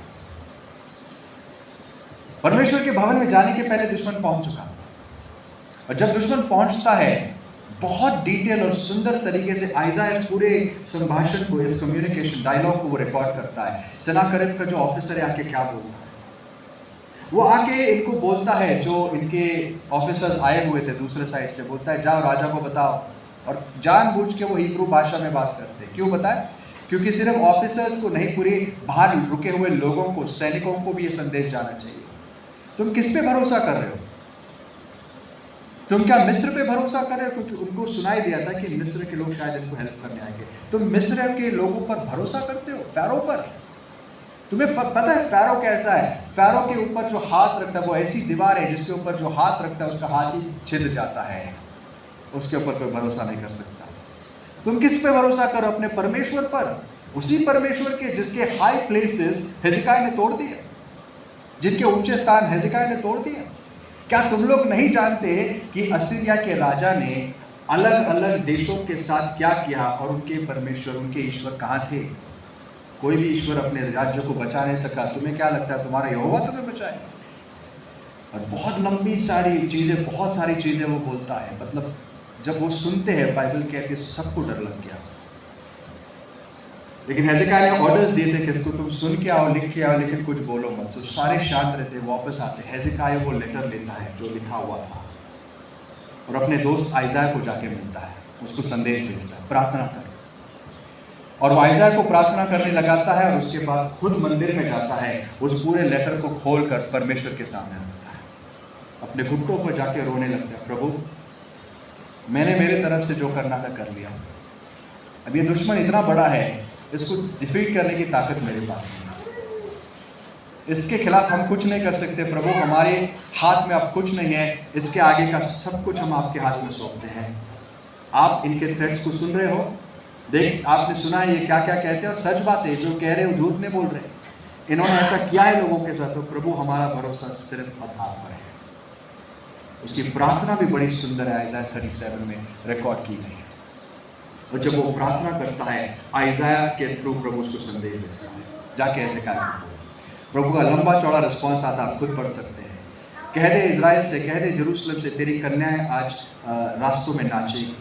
परमेश्वर के भवन में जाने के पहले दुश्मन पहुंच चुका था। और जब दुश्मन पहुंचता है, बहुत डिटेल और सुंदर तरीके से आइज़ाया इस पूरे संभाषण को, इस कम्युनिकेशन डायलॉग को वो रिकॉर्ड करता है। सनाक्रेब का जो ऑफिसर है आके क्या बोलता है, वो आके इनको बोलता है, जो इनके ऑफिसर्स आए हुए थे दूसरे साइड से, बोलता है जाओ राजा को बताओ। और जानबूझ के वो हिब्रू भाषा में बात करते हैं। क्यों बताए? क्योंकि सिर्फ ऑफिसर्स को नहीं, पूरी बाहर रुके हुए लोगों को, सैनिकों को भी ये संदेश जाना चाहिए। तुम किस पे भरोसा कर रहे हो? तुम क्या मिस्र पे भरोसा कर रहे हो? क्योंकि उनको सुनाई दिया था कि मिस्र के लोग शायद इनको हेल्प करने आएंगे। तुम मिस्र के लोगों पर भरोसा करते हो, फ़ारो पर? तुम्हें पता है फ़ारो कैसा है? फ़ारो के ऊपर जो हाथ रखता है, वो ऐसी दीवार है जिसके ऊपर जो हाथ रखता है उसका हाथ ही छिद जाता है। उसके ऊपर कोई भरोसा नहीं कर सकता। तुम किस पे भरोसा करो? अपने परमेश्वर पर। उसी परमेश्वर के जिसके हाई प्लेसेस हेzekiah ने तोड़ दिए, जिनके ऊंचे स्थान हेzekiah ने तोड़ दिए। क्या तुम लोग नहीं जानते कि असीरिया के राजा ने अलग अलग देशों के साथ क्या किया और उनके परमेश्वर, उनके ईश्वर कहाँ थे? कोई भी ईश्वर अपने राज्य को बचा नहीं सका। तुम्हें क्या लगता है तुम्हारा यहोवा तुम्हें बचाए? और बहुत लंबी सारी चीज़ें, बहुत सारी चीज़ें वो बोलता है। मतलब जब वो सुनते हैं, बाइबल कहती है सबको डर लग गया। लेकिन हेzekiah ने ऑर्डर्स दिए थे कि इसको तुम सुन के आओ, लिख के आओ, लेकिन कुछ बोलो मत। तो सारे शांत रहते, वापस आते। हेzekiah वो लेटर लेता है जो लिखा हुआ था और अपने दोस्त आइज़ाया को जाके मिलता है, उसको संदेश भेजता है, प्रार्थना कर। और वो आइज़ाया को प्रार्थना करने लगाता है और उसके बाद खुद मंदिर में जाता है, उस पूरे लेटर को खोल कर परमेश्वर के सामने रखता है, अपने घुटनों पर जाके रोने लगता है, प्रभु मैंने मेरे तरफ से जो करना था कर लिया, अब ये दुश्मन इतना बड़ा है, इसको डिफीट करने की ताकत मेरे पास नहीं, इसके खिलाफ हम कुछ नहीं कर सकते प्रभु, हमारे हाथ में अब कुछ नहीं है, इसके आगे का सब कुछ हम आपके हाथ में सौंपते हैं। आप इनके थ्रेट्स को सुन रहे हो, देख आपने सुना है ये क्या क्या कहते हैं, और सच बात है, जो कह रहे हो झूठ नहीं बोल रहे, इन्होंने ऐसा किया है लोगों के साथ, तो प्रभु हमारा भरोसा सिर्फ अब आप पर है। उसकी प्रार्थना भी बड़ी सुंदर है, आइज़ाया 37 में रिकॉर्ड की गई है। और जब वो प्रार्थना करता है, आइज़ाया के थ्रू प्रभु उसको संदेश भेजता है, जाके ऐसे कहा, प्रभु का लंबा चौड़ा रिस्पॉन्स आता, आप खुद पढ़ सकते हैं। कह दे इज़राइल से, कह दे जेरूशलेम से, तेरी कन्याएं आज रास्तों में नाचेगी,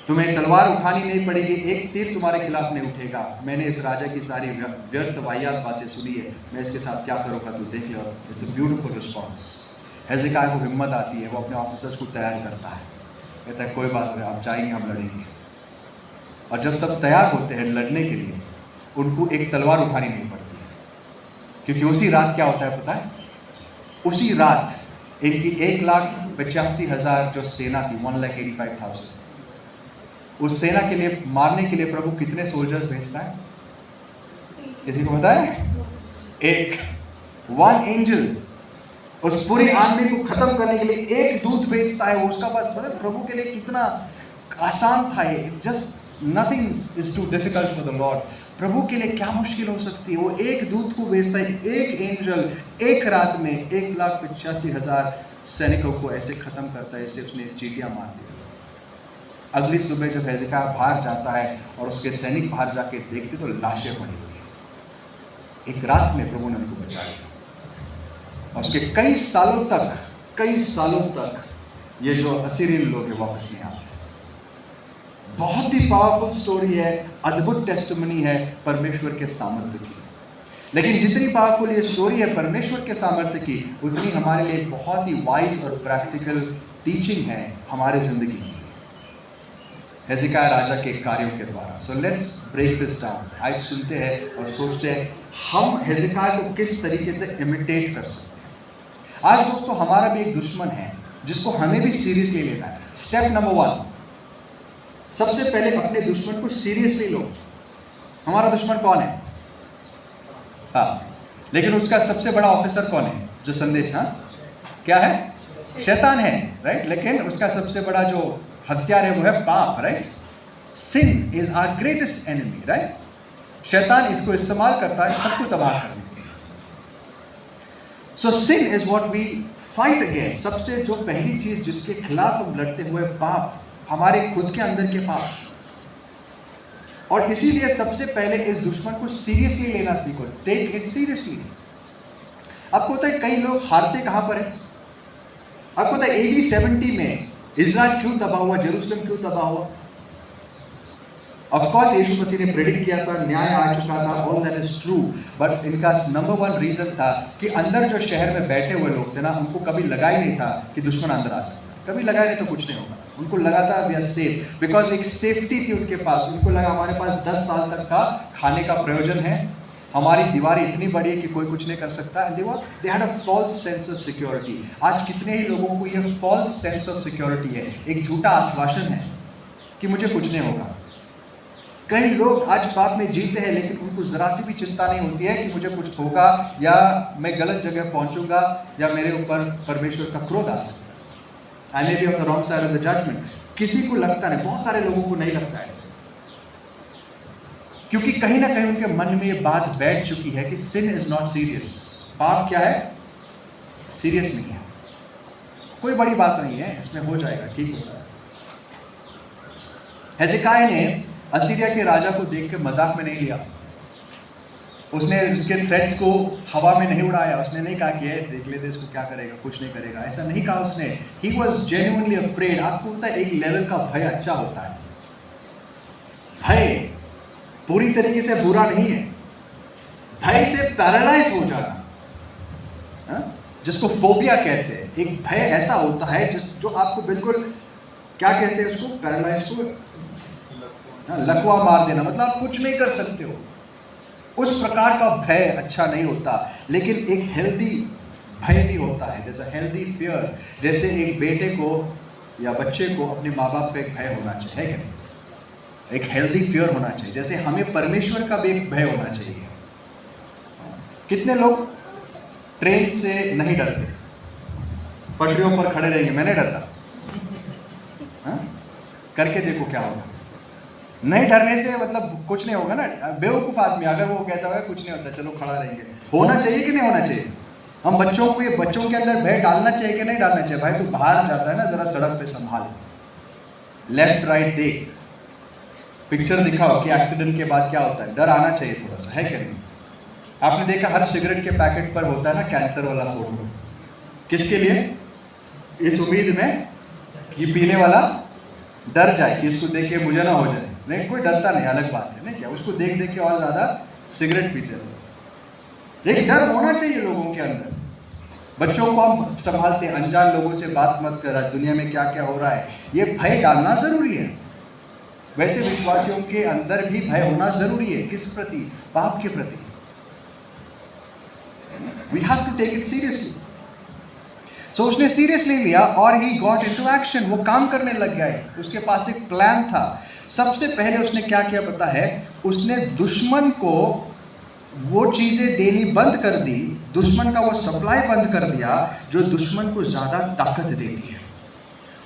तुम्हें तलवार उठानी नहीं पड़ेगी, एक तीर तुम्हारे खिलाफ नहीं उठेगा। मैंने इस राजा की सारी व्यर्थ वाहियात बातें सुनी है, मैं इसके साथ क्या करूँगा तू देख ले। It's a beautiful response. Hezekiah को हिम्मत आती है, वो अपने ऑफिसर्स को तैयार करता है, कहता है कोई बात नहीं, आप जाएंगे, हम लड़ेंगे। और जब सब तैयार होते हैं लड़ने के लिए, उनको एक तलवार उठानी नहीं पड़ती है, क्योंकि उसी रात क्या होता है पता है, उसी रात इनकी 1,85,000 जो सेना थी, 1,85,000, उस सेना के लिए मारने के लिए प्रभु कितने सोल्जर्स भेजता है, किसी को पता है? एक, 1 एंजल उस पूरी आर्मी को खत्म करने के लिए एक दूत भेजता है। वो उसका पास मतलब प्रभु के लिए कितना आसान था ये, just nothing is too difficult for the Lord. प्रभु के लिए क्या मुश्किल हो सकती है, वो एक दूत को भेजता है, एक एंजल एक रात में 1,85,000 सैनिकों को ऐसे खत्म करता है, जैसे उसने चींटियां मार दी। अगली सुबह जब हेzekiah बाहर जाता है और उसके सैनिक बाहर जाके देखते तो लाशें पड़ी हुई है। एक रात में प्रभु ने उनको बचाया, और उसके कई सालों तक ये जो असीरियन लोग हैं वापस नहीं आते। बहुत ही पावरफुल स्टोरी है, अद्भुत टेस्टिमनी है परमेश्वर के सामर्थ्य की। लेकिन जितनी पावरफुल ये स्टोरी है परमेश्वर के सामर्थ्य की, उतनी हमारे लिए बहुत ही वाइज और प्रैक्टिकल टीचिंग है हमारे जिंदगी की हेzekiah राजा के कार्यों के द्वारा। So let's break this down. आज सुनते हैं और सोचते हैं हम हेzekiah को किस तरीके से इमिटेट कर सकते हैं। आज दोस्तों हमारा भी एक दुश्मन है जिसको हमें भी सीरियसली लेना है। स्टेप नंबर 1, सबसे पहले अपने दुश्मन को सीरियसली लो। हमारा दुश्मन कौन है? हाँ, लेकिन उसका सबसे बड़ा ऑफिसर कौन है जो संदेश, हाँ क्या है? शैतान है, राइट। लेकिन उसका सबसे बड़ा जो हथियार है वो है पाप, right. Sin is our greatest enemy, right. शैतान इसको इस्तेमाल करता है सबको तबाह करने के लिए। So sin is what we fight against. सबसे जो पहली चीज जिसके खिलाफ हम लड़ते हुए पाप, हमारे खुद के अंदर के पाप। और इसीलिए सबसे पहले इस दुश्मन को सीरियसली लेना सीखो। Take it seriously. आपको पता है कई लोग हारते कहां पर है? आपको पता है AD 70 में इजराइल क्यों तबाह हुआ, जेरूशलेम क्यों तबाह हुआ? ऑफ कोर्स यीशु मसीह ने प्रेडिक्ट किया था, न्याय आ चुका था, all that is true. But इनका नंबर 1 रीजन था कि अंदर जो शहर में बैठे हुए लोग थे ना, उनको कभी लगा ही नहीं था कि दुश्मन अंदर आ सकता है। कभी लगा ही नहीं तो कुछ नहीं होगा। उनको लगा था वी आर सेफ, बिकॉज एक सेफ्टी थी उनके पास। उनको लगा हमारे पास 10 साल तक का खाने का प्रयोजन है, हमारी दीवारें इतनी बड़ी है कि कोई कुछ नहीं कर सकता। They had a false sense of security. आज कितने ही लोगों को ये फॉल्स सेंस ऑफ सिक्योरिटी है, एक झूठा आश्वासन है कि मुझे कुछ नहीं होगा। कई लोग आज पाप में जीते हैं, लेकिन उनको जरा सी भी चिंता नहीं होती है कि मुझे कुछ होगा या मैं गलत जगह पहुंचूंगा या मेरे ऊपर परमेश्वर का क्रोध आ सकता है। I may be on the wrong side of the judgement. किसी को लगता नहीं, बहुत सारे लोगों को नहीं लगता ऐसे, क्योंकि कहीं ना कहीं उनके मन में ये बात बैठ चुकी है कि सिन इज नॉट सीरियस। पाप क्या है? सीरियस नहीं है, कोई बड़ी बात नहीं है, इसमें हो जाएगा, ठीक होगा। हेzekiah ने असीरिया के राजा को देख के मजाक में नहीं लिया। उसने उसके थ्रेट्स को हवा में नहीं उड़ाया। उसने नहीं कहा कि देख लेते इसको क्या करेगा, कुछ नहीं करेगा, ऐसा नहीं कहा उसने। He was genuinely afraid. आपको पता है एक लेवल का भय अच्छा होता है। भय पूरी तरीके से बुरा नहीं है। भय से पैरालाइज हो जाना, हाँ? जिसको फोबिया कहते हैं, एक भय ऐसा होता है जो आपको बिल्कुल, क्या कहते हैं उसको, पैरालाइज को, हाँ, लकवा मार देना, मतलब आप कुछ नहीं कर सकते हो। उस प्रकार का भय अच्छा नहीं होता, लेकिन एक हेल्दी भय भी होता है, जैसे हेल्दी फियर। जैसे एक बेटे को या बच्चे को अपने माँ बाप का एक भय होना चाहिए, है कि नहीं? एक हेल्दी फियर होना चाहिए। जैसे हमें परमेश्वर का भी एक भय होना चाहिए। कितने लोग ट्रेन से नहीं डरते, पटरियों पर खड़े रहेंगे, मैं नहीं डरता, हाँ? करके देखो क्या होगा। नहीं डरने से मतलब कुछ नहीं होगा ना। बेवकूफ़ आदमी अगर वो कहता होगा कुछ नहीं होता, चलो खड़ा रहेंगे, होना चाहिए कि नहीं होना चाहिए? हम बच्चों को, ये बच्चों के अंदर भय डालना चाहिए कि नहीं डालना चाहिए? भाई तू बाहर जाता है ना, जरा सड़क पे संभाल, लेफ्ट राइट देख, पिक्चर दिखाओ कि एक्सीडेंट के बाद क्या होता है। डर आना चाहिए थोड़ा सा, है कि नहीं? आपने देखा हर सिगरेट के पैकेट पर होता है ना कैंसर वाला फोटो, किसके लिए? इस उम्मीद में कि पीने वाला डर जाए, कि इसको देख के मुझे ना हो जाए। नहीं, कोई डरता नहीं, अलग बात है, नहीं क्या, उसको देख देख के और ज़्यादा सिगरेट पीते रहो। लेकिन डर होना चाहिए लोगों के अंदर। बच्चों को हम संभालते हैं, अनजान लोगों से बात मत कर, आज दुनिया में क्या क्या हो रहा है, ये भय डालना ज़रूरी है। वैसे विश्वासियों के अंदर भी भय होना ज़रूरी है। किस प्रति? पाप के प्रति। We have to take it seriously. So उसने सीरियसली लिया और he got into action, वो काम करने लग गया है। उसके पास एक प्लान था। सबसे पहले उसने क्या किया पता है? उसने दुश्मन को वो चीज़ें देनी बंद कर दी, दुश्मन का वो सप्लाई बंद कर दिया जो दुश्मन को ज़्यादा ताकत देती है।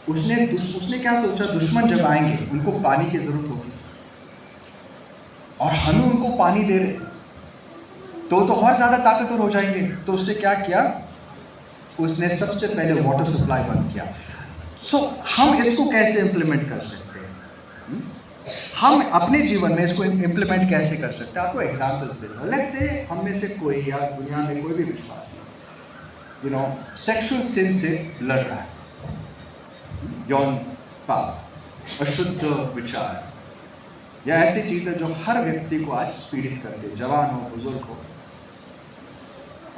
उसने क्या सोचा, दुश्मन जब आएंगे उनको पानी की ज़रूरत होगी और हमें उनको पानी दे रहे तो और ज़्यादा ताकतवर हो जाएंगे। तो उसने क्या किया? उसने सबसे पहले वाटर सप्लाई बंद किया। सो हम इसको कैसे इम्प्लीमेंट कर सकते हैं? हम अपने जीवन में इसको इम्प्लीमेंट कैसे कर सकते हैं? आपको एग्जांपल्स देता हूँ। लेट्स से हम में से कोई, या दुनिया में कोई भी विश्वासी सेक्सुअल सिन से लड़ रहा है, यौन पाप, अशुद्ध विचार, या ऐसी चीज़ें जो हर व्यक्ति को आज पीड़ित करते हैं, जवान हो, बुजुर्ग हो।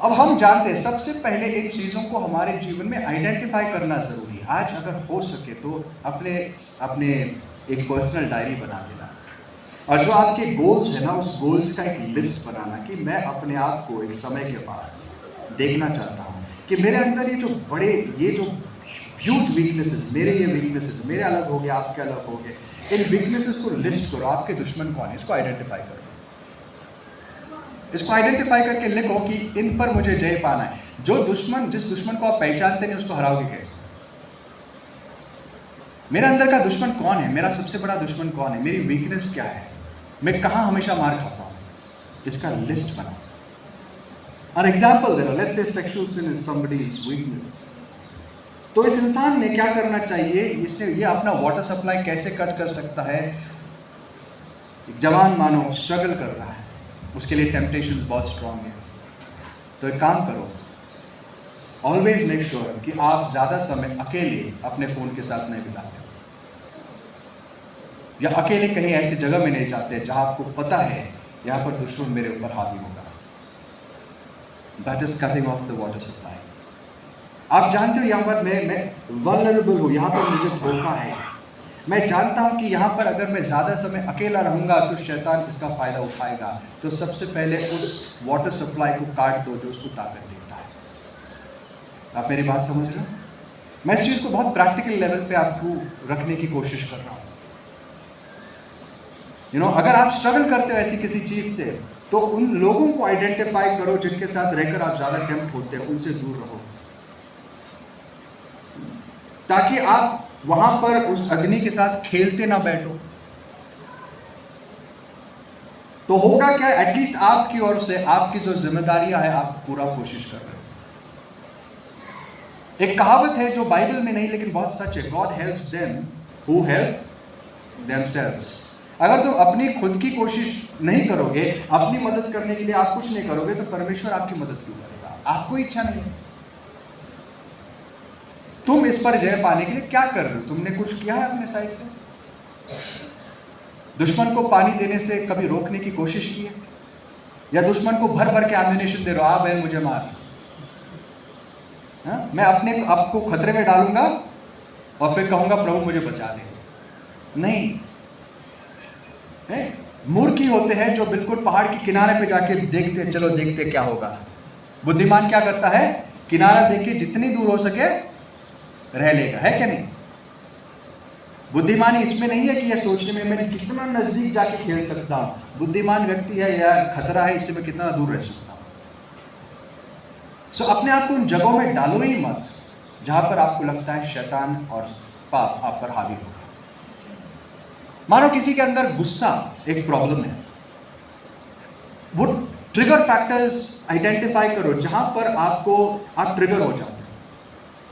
अब हम जानते हैं सबसे पहले इन चीज़ों को हमारे जीवन में आइडेंटिफाई करना ज़रूरी है। आज अगर हो सके तो अपने एक पर्सनल डायरी बना लेना, और जो आपके गोल्स है ना, उस गोल्स का एक लिस्ट बनाना कि मैं अपने आप को एक समय के बाद देखना चाहता हूँ कि मेरे अंदर ये जो ह्यूज वीकनेसेस, मेरे ये वीकनेसेस, मेरे अलग हो गए, आपके अलग हो गए, इन वीकनेसेस को लिस्ट करो। आपके दुश्मन कौन है, इसको आइडेंटिफाई करो। इसको आइडेंटिफाई करके लिखो कि इन पर मुझे जय पाना है। जिस दुश्मन को आप पहचानते नहीं उसको हराओगे कैसे? मेरे अंदर का दुश्मन कौन है, मेरा सबसे बड़ा दुश्मन कौन है, मेरी वीकनेस क्या है, मैं कहाँ हमेशा मार खाता हूँ, इसका लिस्ट बनाओ। और एग्जाम्पल दे रहा, let's say sexual sin is somebody's weakness. तो इस इंसान ने क्या करना चाहिए? इसने ये अपना वाटर सप्लाई कैसे कट कर सकता है? एक जवान मानो स्ट्रगल कर रहा है, उसके लिए टेम्पटेशंस बहुत स्ट्रांग है। तो एक काम करो, ऑलवेज मेक श्योर कि आप ज़्यादा समय अकेले अपने फ़ोन के साथ नहीं बिताते हो, या अकेले कहीं ऐसी जगह में नहीं जाते जहां आपको पता है यहाँ पर दुश्मन मेरे ऊपर हावी होगा। That is cutting of the water supply. आप जानते हो यहाँ पर मैं वल्नरेबल हूँ, यहाँ पर मुझे धोखा है। मैं जानता हूँ कि यहाँ पर अगर मैं ज़्यादा समय अकेला रहूँगा तो शैतान इसका फ़ायदा उठाएगा। तो सबसे पहले उस वाटर सप्लाई को काट दो जो उसको ताकत देता है। आप मेरी बात समझ रहे हो? मैं इस चीज़ को बहुत प्रैक्टिकल लेवल पे आपको रखने की कोशिश कर रहा हूँ। अगर आप स्ट्रगल करते हो ऐसी किसी चीज़ से, तो उन लोगों को आइडेंटिफाई करो जिनके साथ रहकर आप ज़्यादा टेम्प्ट होते हो, उनसे दूर रहो, ताकि आप वहां पर उस अग्नि के साथ खेलते ना बैठो। तो होगा क्या? एटलीस्ट आपकी ओर से आपकी जो जिम्मेदारियां है आप पूरा कोशिश कर रहे हो। एक कहावत है जो बाइबल में नहीं लेकिन बहुत सच है, God helps them who help themselves. अगर तुम अपनी खुद की कोशिश नहीं करोगे, अपनी मदद करने के लिए आप कुछ नहीं करोगे, तो परमेश्वर आपकी मदद क्यों करेगा? आपको इच्छा नहीं। तुम इस पर जय पाने के लिए क्या कर रहे हो? तुमने कुछ किया है अपने साइड से? दुश्मन को पानी देने से कभी रोकने की कोशिश की है? या दुश्मन को भर भर के एम्यूनेशन दे रहे हो, आ बहन मुझे मार, हाँ? मैं अपने आपको खतरे में डालूंगा और फिर कहूंगा प्रभु मुझे बचा ले? नहीं है? मूर्ख ही होते हैं जो बिल्कुल पहाड़ के किनारे पे जाके देखते, चलो देखते क्या होगा। बुद्धिमान क्या करता है? किनारा देख के जितनी दूर हो सके रह लेगा, है क्या नहीं? बुद्धिमानी इसमें नहीं है कि यह सोचने में मैं कितना नजदीक जाके खेल सकता हूं। बुद्धिमान व्यक्ति है यार खतरा है, इससे मैं कितना दूर रह सकता हूं। सो अपने आप को उन जगहों में डालो ही मत जहां पर आपको लगता है शैतान और पाप आप पर हावी होगा। मानो किसी के अंदर गुस्सा एक प्रॉब्लम है, वो ट्रिगर फैक्टर्स आइडेंटिफाई करो जहां पर आप ट्रिगर हो जाते हैं।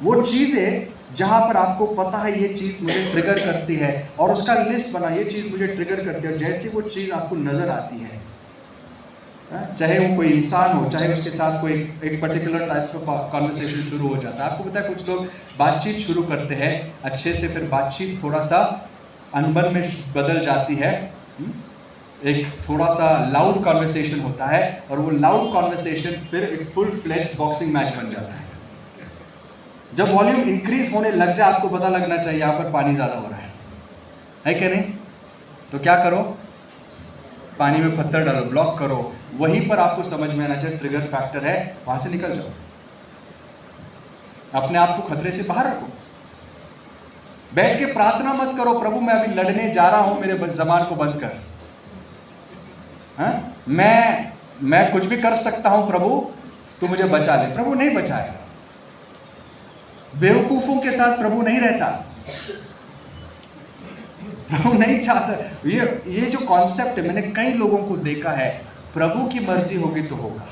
वो चीजें जहां पर आपको पता है ये चीज मुझे ट्रिगर करती है, और उसका लिस्ट बना, ये चीज मुझे ट्रिगर करती है। और जैसे वो चीज आपको नजर आती है, चाहे वो कोई इंसान हो, चाहे उसके साथ कोई एक पर्टिकुलर टाइप का कॉन्वर्सेशन शुरू हो जाता है। आपको पता है कुछ लोग बातचीत शुरू करते हैं अच्छे से, फिर बातचीत थोड़ा सा अनबन में बदल जाती है, एक थोड़ा सा लाउड कॉन्वर्सेशन होता है, और वो लाउड कॉन्वर्सेशन फिर एक फुल फ्लेज बॉक्सिंग मैच बन जाता है। जब वॉल्यूम इंक्रीज होने लग जाए आपको पता लगना चाहिए यहाँ पर पानी ज़्यादा हो रहा है क्या नहीं? तो क्या करो? पानी में पत्थर डालो, ब्लॉक करो। वहीं पर आपको समझ में आना चाहिए ट्रिगर फैक्टर है, वहां से निकल जाओ, अपने आप को खतरे से बाहर रखो। बैठ के प्रार्थना मत करो प्रभु मैं अभी लड़ने जा रहा हूं, मेरे जबान को बंद कर, हाँ? मैं कुछ भी कर सकता हूं प्रभु, तू मुझे बचा ले। प्रभु नहीं बचाएगा। बेवकूफों के साथ प्रभु नहीं रहता, प्रभु नहीं चाहता। ये जो कॉन्सेप्ट है, मैंने कई लोगों को देखा है, प्रभु की मर्जी होगी तो होगा,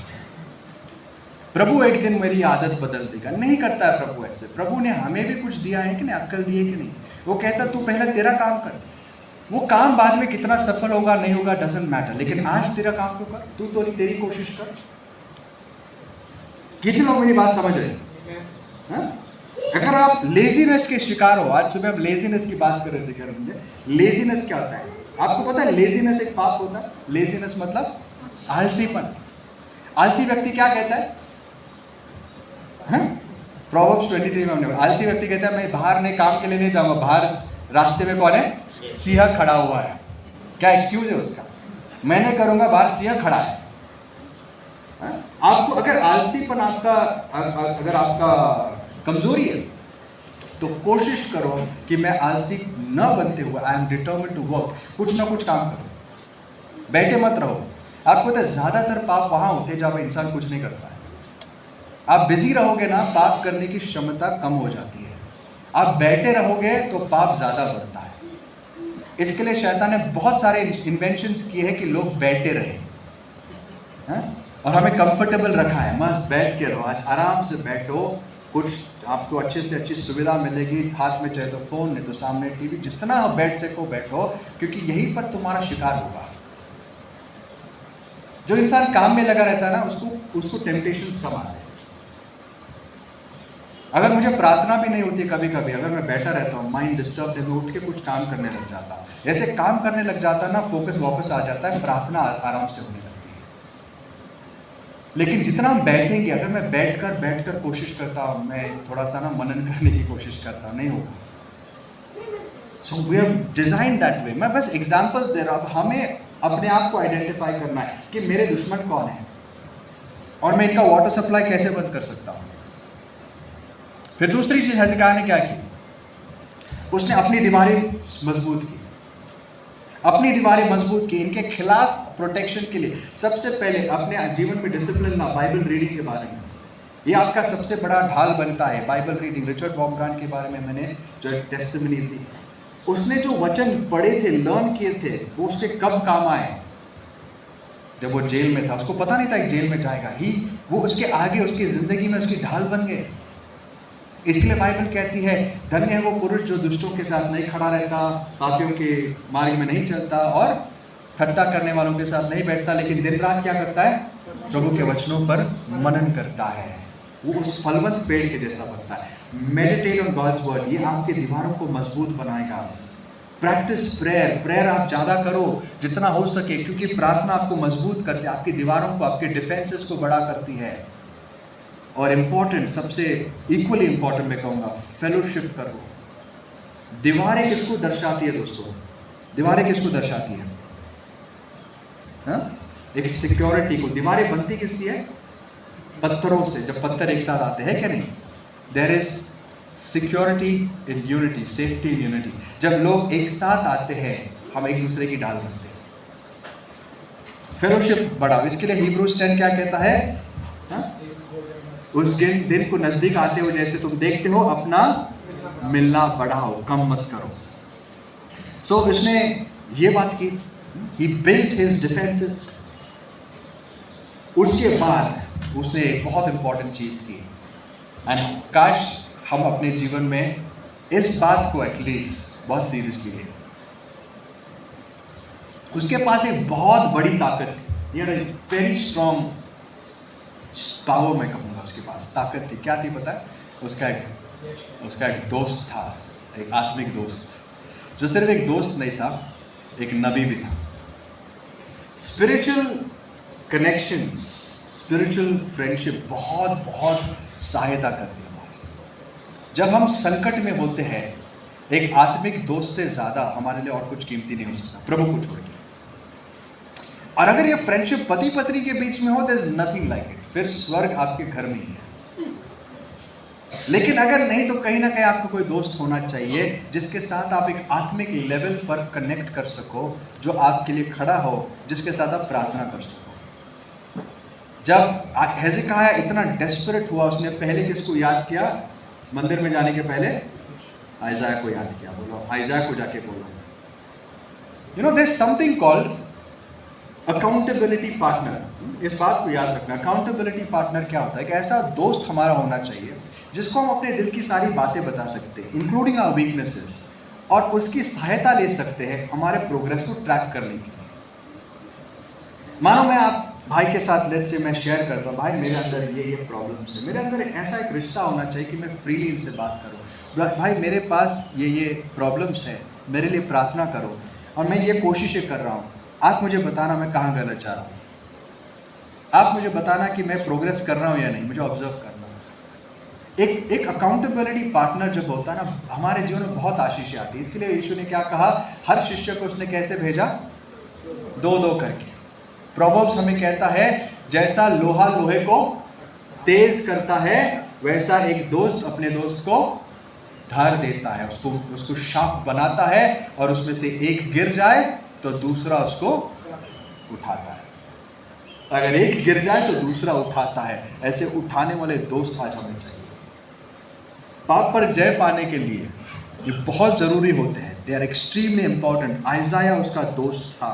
प्रभु एक दिन मेरी आदत बदल देगा। नहीं करता है प्रभु ऐसे। प्रभु ने हमें भी कुछ दिया है कि नहीं, अक्ल दी है कि नहीं? वो कहता तू पहले तेरा काम कर, वो काम बाद में कितना सफल होगा नहीं होगा डजंट मैटर, लेकिन आज तेरा काम तो कर, तू तो तेरी कोशिश कर। कितने लोग मेरी बात समझ रहे हैं? अगर आप लेजीनेस के शिकार हो, आज सुबह हम लेजीनेस की बात कर रहे थे घर में, लेजीनेस क्या होता है आपको पता है? लेजीनेस एक पाप होता है। लेजीनेस मतलब आलसीपन। आलसी व्यक्ति क्या कहता है? प्रोवर्ब्स 23 में हमने, आलसी व्यक्ति कहता है मैं बाहर नहीं, काम के लिए नहीं जाऊंगा, बाहर रास्ते में कौन है? सिंह खड़ा हुआ है। क्या एक्सक्यूज है उसका? मैं नहीं करूंगा, बाहर सिंह खड़ा है। आपको अगर आलसीपन अगर आपका कमजोरी है तो कोशिश करो कि मैं आलसी न बनते हुए I am determined to work, कुछ ना कुछ काम करो, बैठे मत रहो। आपको पता है ज्यादातर पाप वहां होते हैं जहां इंसान कुछ नहीं करता है। आप बिजी रहोगे ना, पाप करने की क्षमता कम हो जाती है। आप बैठे रहोगे तो पाप ज्यादा बढ़ता है। इसके लिए शैतान ने बहुत सारे इन्वेंशंस किए हैं कि लोग बैठे रहे, और हमें कंफर्टेबल रखा है, मस्त बैठ के रहो, आज आराम से बैठो, कुछ आपको अच्छे से अच्छी सुविधा मिलेगी, हाथ में चाहे तो फोन, नहीं तो सामने टीवी, जितना बैठ सको बैठो, क्योंकि यहीं पर तुम्हारा शिकार होगा। जो इंसान काम में लगा रहता है ना, उसको टेम्पटेशंस कम आते हैं। अगर मुझे प्रार्थना भी नहीं होती, कभी कभी अगर मैं बैठा रहता हूँ, माइंड डिस्टर्ब है, मैं उठ के कुछ काम करने लग जाता हूँ, ऐसे काम करने लग जाता ना, फोकस वापस आ जाता है, प्रार्थना आराम से होने लगती है। लेकिन जितना हम बैठेंगे, अगर मैं बैठकर कोशिश करता हूँ, मैं थोड़ा सा ना मनन करने की कोशिश करता हूँ, नहीं होगा। So we are design that way. मैं बस एग्जांपल्स दे रहा हूँ। हमें अपने आप को आइडेंटिफाई करना है कि मेरे दुश्मन कौन है और मैं इनका वाटर सप्लाई कैसे बंद कर सकता हूँ। फिर दूसरी चीज हेzekiah ने क्या की? उसने अपनी दीवारें मजबूत की, अपनी दीवारें मजबूत की। इनके खिलाफ प्रोटेक्शन के लिए सबसे पहले अपने जीवन में डिसिप्लिन ना, बाइबल रीडिंग के बारे में, ये आपका सबसे बड़ा ढाल बनता है। बाइबल रीडिंग, रिचर्ड वॉम्ब्रान के बारे में मैंने जो टेस्टिमनी दी, उसने जो वचन पढ़े थे, लर्न किए थे, वो उसके कब काम आए? जब वो जेल में था। उसको पता नहीं था कि जेल में जाएगा ही, वो उसके आगे उसकी जिंदगी में उसकी ढाल बन गए। इसके लिए बाइबल कहती है धन्य है वो पुरुष जो दुष्टों के साथ नहीं खड़ा रहता, पापियों के मार्ग में नहीं चलता और ठट्टा करने वालों के साथ नहीं बैठता, लेकिन दिन रात क्या करता है? प्रभु के वचनों पर मनन करता है। वो उस फलवंत पेड़ के जैसा बनता है। मेडिटेट ऑन गॉड्स वर्ड, ये आपके दीवारों को मजबूत बनाएगा। प्रैक्टिस प्रेयर, प्रेयर आप ज़्यादा करो जितना हो सके, क्योंकि प्रार्थना आपको मजबूत करती है, आपकी दीवारों को, आपके डिफेंसेस को बड़ा करती है। और इम्पॉर्टेंट, सबसे इक्वली इम्पॉर्टेंट मैं कहूँगा, फेलोशिप करो। दीवारें किसको दर्शाती है दोस्तों? दीवारें किसको दर्शाती है? हाँ? एक सिक्योरिटी को। दीवारें बनती किससे है? पत्थरों से। जब पत्थर एक साथ आते हैं क्या नहीं, there is security in unity, safety in unity. जब लोग एक साथ आते हैं हम एक दूसरे की ढाल बनते हैं। फेलोशिप बढ़ाओ। इसके लिए हिब्रूज 10 क्या कहता है? हाँ? उस दिन को नजदीक आते हो जैसे तुम देखते हो, अपना मिलना बढ़ाओ, कम मत करो। सो उसने ये बात की, he built his defenses। उसके बाद उसने एक बहुत इंपॉर्टेंट चीज की, एंड काश हम अपने जीवन में इस बात को एटलीस्ट बहुत सीरियसली लें। उसके पास एक बहुत बड़ी ताकत थी, वेरी स्ट्रॉन्ग पावर मैं कहूँगा। उसके पास ताकत थी। क्या थी पता है? उसका एक दोस्त था, एक आत्मिक दोस्त, जो सिर्फ एक दोस्त नहीं था, एक नबी भी था। स्पिरिचुअल कनेक्शंस, स्पिरिचुअल फ्रेंडशिप बहुत बहुत सहायता करती है हमारी। जब हम संकट में होते हैं, एक आत्मिक दोस्त से ज़्यादा हमारे लिए और कुछ कीमती नहीं हो सकता, प्रभु को छोड़ के। और अगर ये फ्रेंडशिप पति पत्नी के बीच में हो, there is nothing like it. फिर स्वर्ग आपके घर में ही है। लेकिन अगर नहीं, तो कहीं ना कहीं आपको कोई दोस्त होना चाहिए जिसके साथ आप एक आत्मिक लेवल पर कनेक्ट कर सको, जो आपके लिए खड़ा हो, जिसके साथ आप प्रार्थना कर सको। जब हेzekiah इतना डेस्परेट हुआ, उसने पहले किसको याद किया? मंदिर में जाने के पहले आइज़ाया को याद किया। बोलो, आइज़ाया को जाके बोलो, you know there is something called accountability partner. इस बात को याद रखना, अकाउंटेबिलिटी पार्टनर क्या होता है? एक ऐसा दोस्त हमारा होना चाहिए जिसको हम अपने दिल की सारी बातें बता सकते हैं, इंक्लूडिंग आवर वीकनेसेस, और उसकी सहायता ले सकते हैं हमारे प्रोग्रेस को ट्रैक करने के लिए। मानो मैं आप भाई के साथ लेट्स से मैं शेयर करता हूँ, भाई मेरे अंदर ये प्रॉब्लम्स है, मेरे अंदर ऐसा एक रिश्ता होना चाहिए कि मैं फ्रीली इनसे बात करूँ। भाई मेरे पास ये प्रॉब्लम्स है, मेरे लिए प्रार्थना करो, और मैं ये कोशिशें कर रहा हूँ, आप मुझे बताना मैं कहाँ गलत जा रहा हूँ, आप मुझे बताना कि मैं प्रोग्रेस कर रहा हूँ या नहीं, मुझे ऑब्जर्व करना। एक अकाउंटेबिलिटी पार्टनर जब होता है ना, हमारे जीवन में बहुत आशीष आती है। इसके लिए यीशु ने क्या कहा? हर शिष्य को उसने कैसे भेजा? 2-2 करके। प्रोवर्ब्स हमें कहता है, जैसा लोहा लोहे को तेज करता है, वैसा एक दोस्त अपने दोस्त को धार देता है, उसको शार्प बनाता है, और उसमें से एक गिर जाए तो दूसरा उसको उठाता है। अगर एक गिर जाए तो दूसरा उठाता है। ऐसे उठाने वाले दोस्त आज हमें चाहिए। पाप पर जय पाने के लिए ये बहुत ज़रूरी होते हैं। They are extremely important. Isaiah उसका दोस्त था।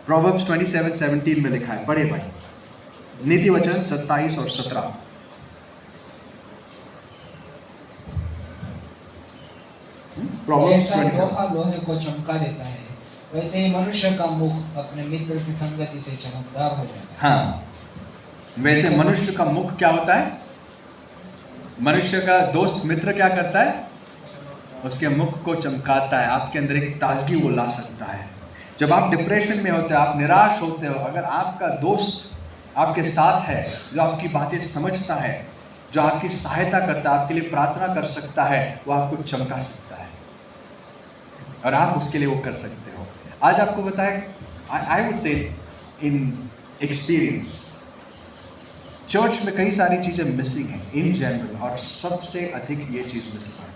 प्रोवर्ब्स 27:17 में लिखा है, पढ़े भाई, नीति वचन 27 और 17। प्रोवर्ब्स जैसा 27। लोहा लोहे को चमका देता है, वैसे ही मनुष्य का मुख अपने मित्र की संगति से चमकदार हो जाता है। हाँ, वैसे मनुष्य का मुख क्या होता है? मनुष्य का दोस्त मित्र क्या करता है? उसके मुख को चमकाता है। आपके अंदर एक ताजगी वो ला सकता है। जब आप डिप्रेशन में होते हो, आप निराश होते हो, अगर आपका दोस्त आपके साथ है, जो आपकी बातें समझता है, जो आपकी सहायता करता है, आपके लिए प्रार्थना कर सकता है, वो आपको चमका सकता है, और आप उसके लिए वो कर सकते हो। आज आपको बताए, I would say in experience, church में कई सारी चीज़ें मिसिंग हैं इन जनरल, और सबसे अधिक ये चीज़ मिसिंग है।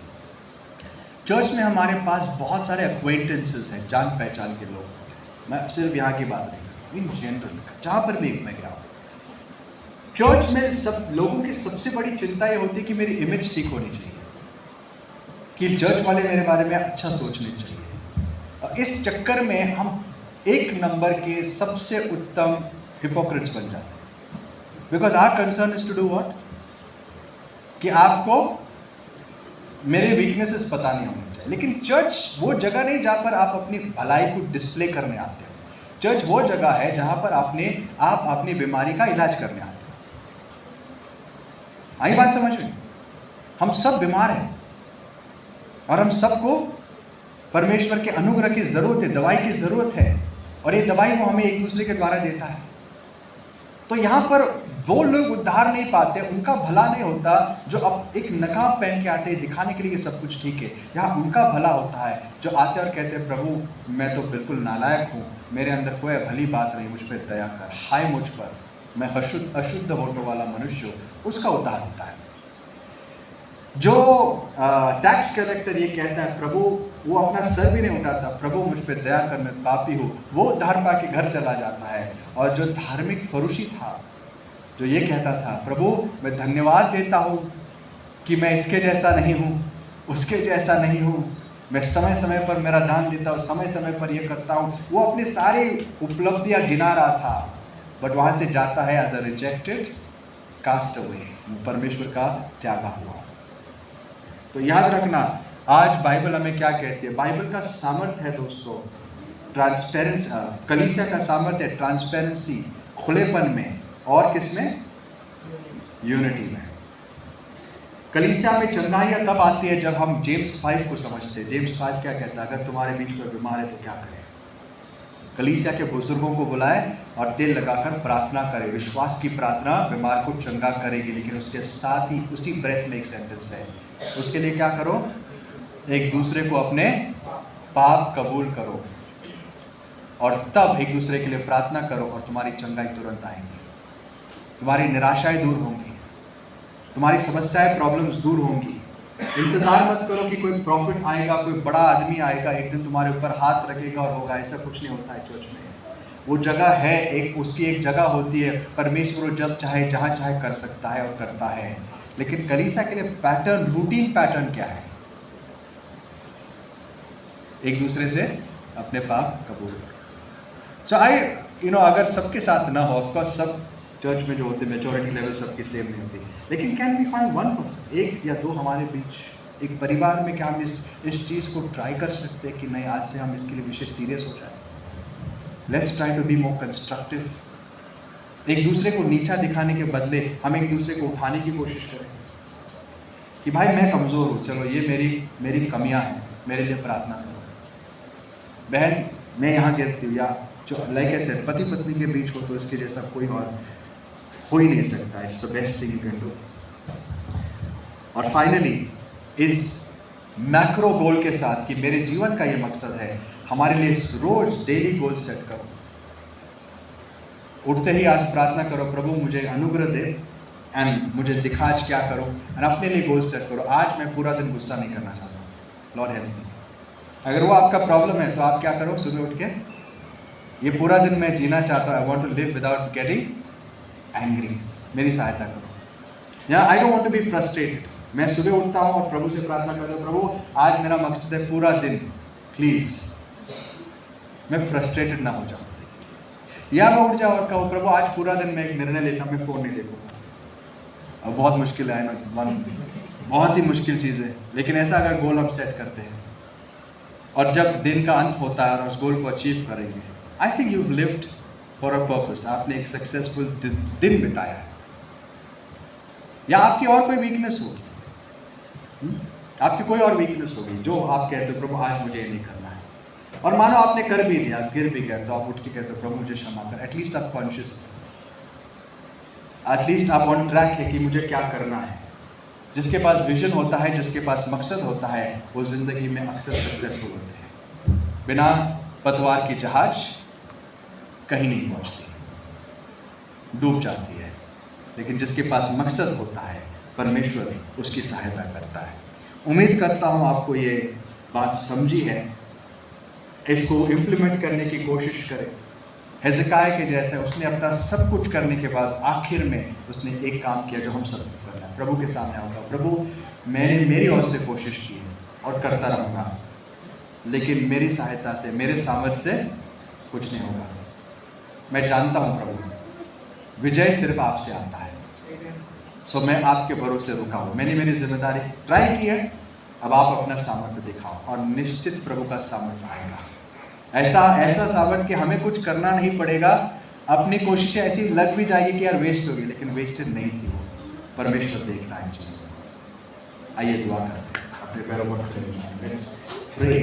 चर्च में हमारे पास बहुत सारे एक्वेंटेंसेस हैं, जान पहचान के लोग होते हैं। मैं सिर्फ यहाँ की बात नहीं कर रहा हूँ, इन जनरल जहाँ पर भी मैं गया हूँ, चर्च में सब लोगों की सबसे बड़ी चिंता ये होती है कि मेरी इमेज ठीक होनी चाहिए, कि चर्च वाले मेरे बारे में अच्छा सोचने चाहिए। और इस चक्कर में हम एक नंबर के सबसे उत्तम हिपोक्रेट्स बन जाते हैं। Because our concern is to do what? कि आपको मेरे वीकनेसेस पता नहीं होने चाहिए। लेकिन चर्च वो जगह नहीं जहाँ पर आप अपनी भलाई को डिस्प्ले करने आते हो। चर्च वो जगह है जहाँ पर आप अपनी बीमारी का इलाज करने आते हो। आई बात समझ में? हम सब बीमार हैं, और हम सबको परमेश्वर के अनुग्रह की ज़रूरत है, दवाई की ज़रूरत है, और ये दवाई वो हमें एक दूसरे के द्वारा देता है। तो यहाँ पर वो लोग उद्धार नहीं पाते, उनका भला नहीं होता जो अब एक नकाब पहन के आते हैं दिखाने के लिए कि सब कुछ ठीक है। यहाँ उनका भला होता है जो आते और कहते हैं प्रभु मैं तो बिल्कुल नालायक हूँ, मेरे अंदर कोई भली बात नहीं, मुझ पर दया कर, हाय मुझ पर, मैं अशुद्ध होठों वाला मनुष्य हूँ, उसका उद्धार होता है। जो टैक्स कलेक्टर ये कहता है प्रभु, वो अपना सर भी नहीं उठाता, प्रभु मुझ पे दया कर, मैं पापी हूँ, वो उद्धार पा के घर चला जाता है। और जो धार्मिक फरूशी था, जो ये कहता था प्रभु मैं धन्यवाद देता हूँ कि मैं इसके जैसा नहीं हूँ, उसके जैसा नहीं हूँ, मैं समय समय पर मेरा दान देता हूँ, समय समय पर ये करता हूँ, वो अपनी सारी उपलब्धियाँ गिना रहा था, बट वहाँ से जाता है as a rejected castaway, परमेश्वर का त्यागा हुआ। तो याद रखना, आज बाइबल हमें क्या कहती है? बाइबल का सामर्थ्य है दोस्तों ट्रांसपेरेंसी, कलीसिया का सामर्थ्य है ट्रांसपेरेंसी, खुलेपन में, और किसमें? यूनिटी में। कलीसिया में चंगाइयाँ तब आती है जब हम जेम्स 5 को समझते हैं। जेम्स 5 क्या कहता है? अगर तुम्हारे बीच कोई बीमार है तो क्या करें? कलीसिया के बुजुर्गों को बुलाए और तेल लगाकर प्रार्थना करें। विश्वास की प्रार्थना बीमार को चंगा करेगी, लेकिन उसके साथ ही उसी ब्रेथ में एक सेंटेंस है, उसके लिए क्या करो? एक दूसरे को अपने पाप कबूल करो और तब एक दूसरे के लिए प्रार्थना करो और तुम्हारी चंगाई तुरंत आएगी, तुम्हारी निराशाएं दूर होंगी, तुम्हारी समस्याएं प्रॉब्लम्स दूर होंगी। इंतज़ार मत करो कि कोई प्रॉफिट आएगा, कोई बड़ा आदमी आएगा, एक दिन तुम्हारे ऊपर हाथ रखेगा और होगा, ऐसा कुछ नहीं होता है चर्च में। वो जगह है, एक उसकी एक जगह होती है, परमेश्वर जब चाहे जहाँ चाहे कर सकता है और करता है। लेकिन कलीसिया के लिए पैटर्न, रूटीन पैटर्न क्या है? एक दूसरे से अपने पाप कबूल करो। अगर सबके साथ ना हो, ऑफकोर्स सब चर्च में जो होते मेजोरिटी लेवल सबकी सेम नहीं होती, लेकिन can we find one person, एक या दो हमारे बीच एक परिवार में, क्या हम इस चीज़ को ट्राई कर सकते हैं कि नहीं आज से हम इसके लिए विशेष सीरियस हो जाए? Let's try to be more constructive. एक दूसरे को नीचा दिखाने के बदले हम एक दूसरे को उठाने की कोशिश करें कि भाई मैं कमज़ोर हूँ, चलो ये मेरी कमियाँ हैं, मेरे लिए प्रार्थना करो। बहन मैं यहाँ गिरती हूँ, या जो लाइक ऐसे पति पत्नी के बीच हो तो इसके जैसा कोई और हो ही नहीं सकता। It's the best thing you can do. और फाइनली इस मैक्रो गोल के साथ कि मेरे जीवन का ये मकसद है, हमारे लिए रोज डेली गोल सेट करो। उठते ही आज प्रार्थना करो प्रभु मुझे अनुग्रह दे एंड मुझे दिखा आज क्या करो, एंड अपने लिए गोल सेट करो। आज मैं पूरा दिन गुस्सा नहीं करना चाहता, लॉर्ड हेल्प मी। अगर वो आपका प्रॉब्लम है तो आप क्या करो? सुबह उठ के ये पूरा दिन मैं जीना चाहता हूँ, I want to live without getting angry, मेरी सहायता करो। या I don't want to be frustrated. मैं सुबह उठता हूँ और प्रभु से प्रार्थना करता हूँ, प्रभु आज मेरा मकसद है पूरा दिन प्लीज़ मैं फ्रस्ट्रेटेड ना हो जाऊँ। या मैं उठ जाऊँ और कहूँ प्रभु आज पूरा दिन मैं एक निर्णय लेता हूँ, मैं फ़ोन नहीं देखूँगा। अब बहुत मुश्किल है, बहुत ही मुश्किल चीज़ है, लेकिन ऐसा अगर गोल हम सेट करते हैं और जब दिन का अंत होता है और उस गोल को अचीव करेंगे, I think you lived for a purpose. आपने एक सक्सेसफुल दिन बिताया है। या आपकी और कोई वीकनेस होगी, आपकी कोई और वीकनेस होगी जो आप कहते हो प्रभु आज मुझे ये नहीं करना है, और मानो आपने कर भी लिया, आप गिर भी गए, तो आप उठ के कहते हो प्रभु मुझे क्षमा कर। एटलीस्ट आप कॉन्शियस, एटलीस्ट आप ऑन ट्रैक है कि मुझे क्या करना है। जिसके पास विजन होता है, जिसके पास मकसद होता है, वो ज़िंदगी में अक्सर सक्सेसफुल होते हैं। बिना पतवार की जहाज कहीं नहीं पहुंचती, डूब जाती है। लेकिन जिसके पास मकसद होता है, परमेश्वर उसकी सहायता करता है। उम्मीद करता हूँ आपको ये बात समझी है, इसको इम्प्लीमेंट करने की कोशिश करें। हेzekiah के जैसे उसने अपना सब कुछ करने के बाद आखिर में उसने एक काम किया जो हम सबको करना है। प्रभु के सामने आऊँगा, प्रभु मैंने मेरी ओर से कोशिश की और करता रहूँगा, लेकिन मेरी सहायता से, मेरे सामर्थ्य से कुछ नहीं होगा। मैं जानता हूँ प्रभु विजय सिर्फ आपसे आता है। सो मैं आपके भरोसे रुका हूँ, मैंने मेरी जिम्मेदारी ट्राई की है, अब आप अपना सामर्थ्य दिखाओ और निश्चित प्रभु का सामर्थ्य आएगा। ऐसा सामर्थ्य कि हमें कुछ करना नहीं पड़ेगा। अपनी कोशिशें ऐसी लग भी जाएगी कि यार वेस्ट होगी, लेकिन वेस्टेड नहीं थी वो। परमेश्वर देखता है इन चीज़ों को। आइए दुआ करते हैं, अपने पैरों पर खड़े होकर प्रे।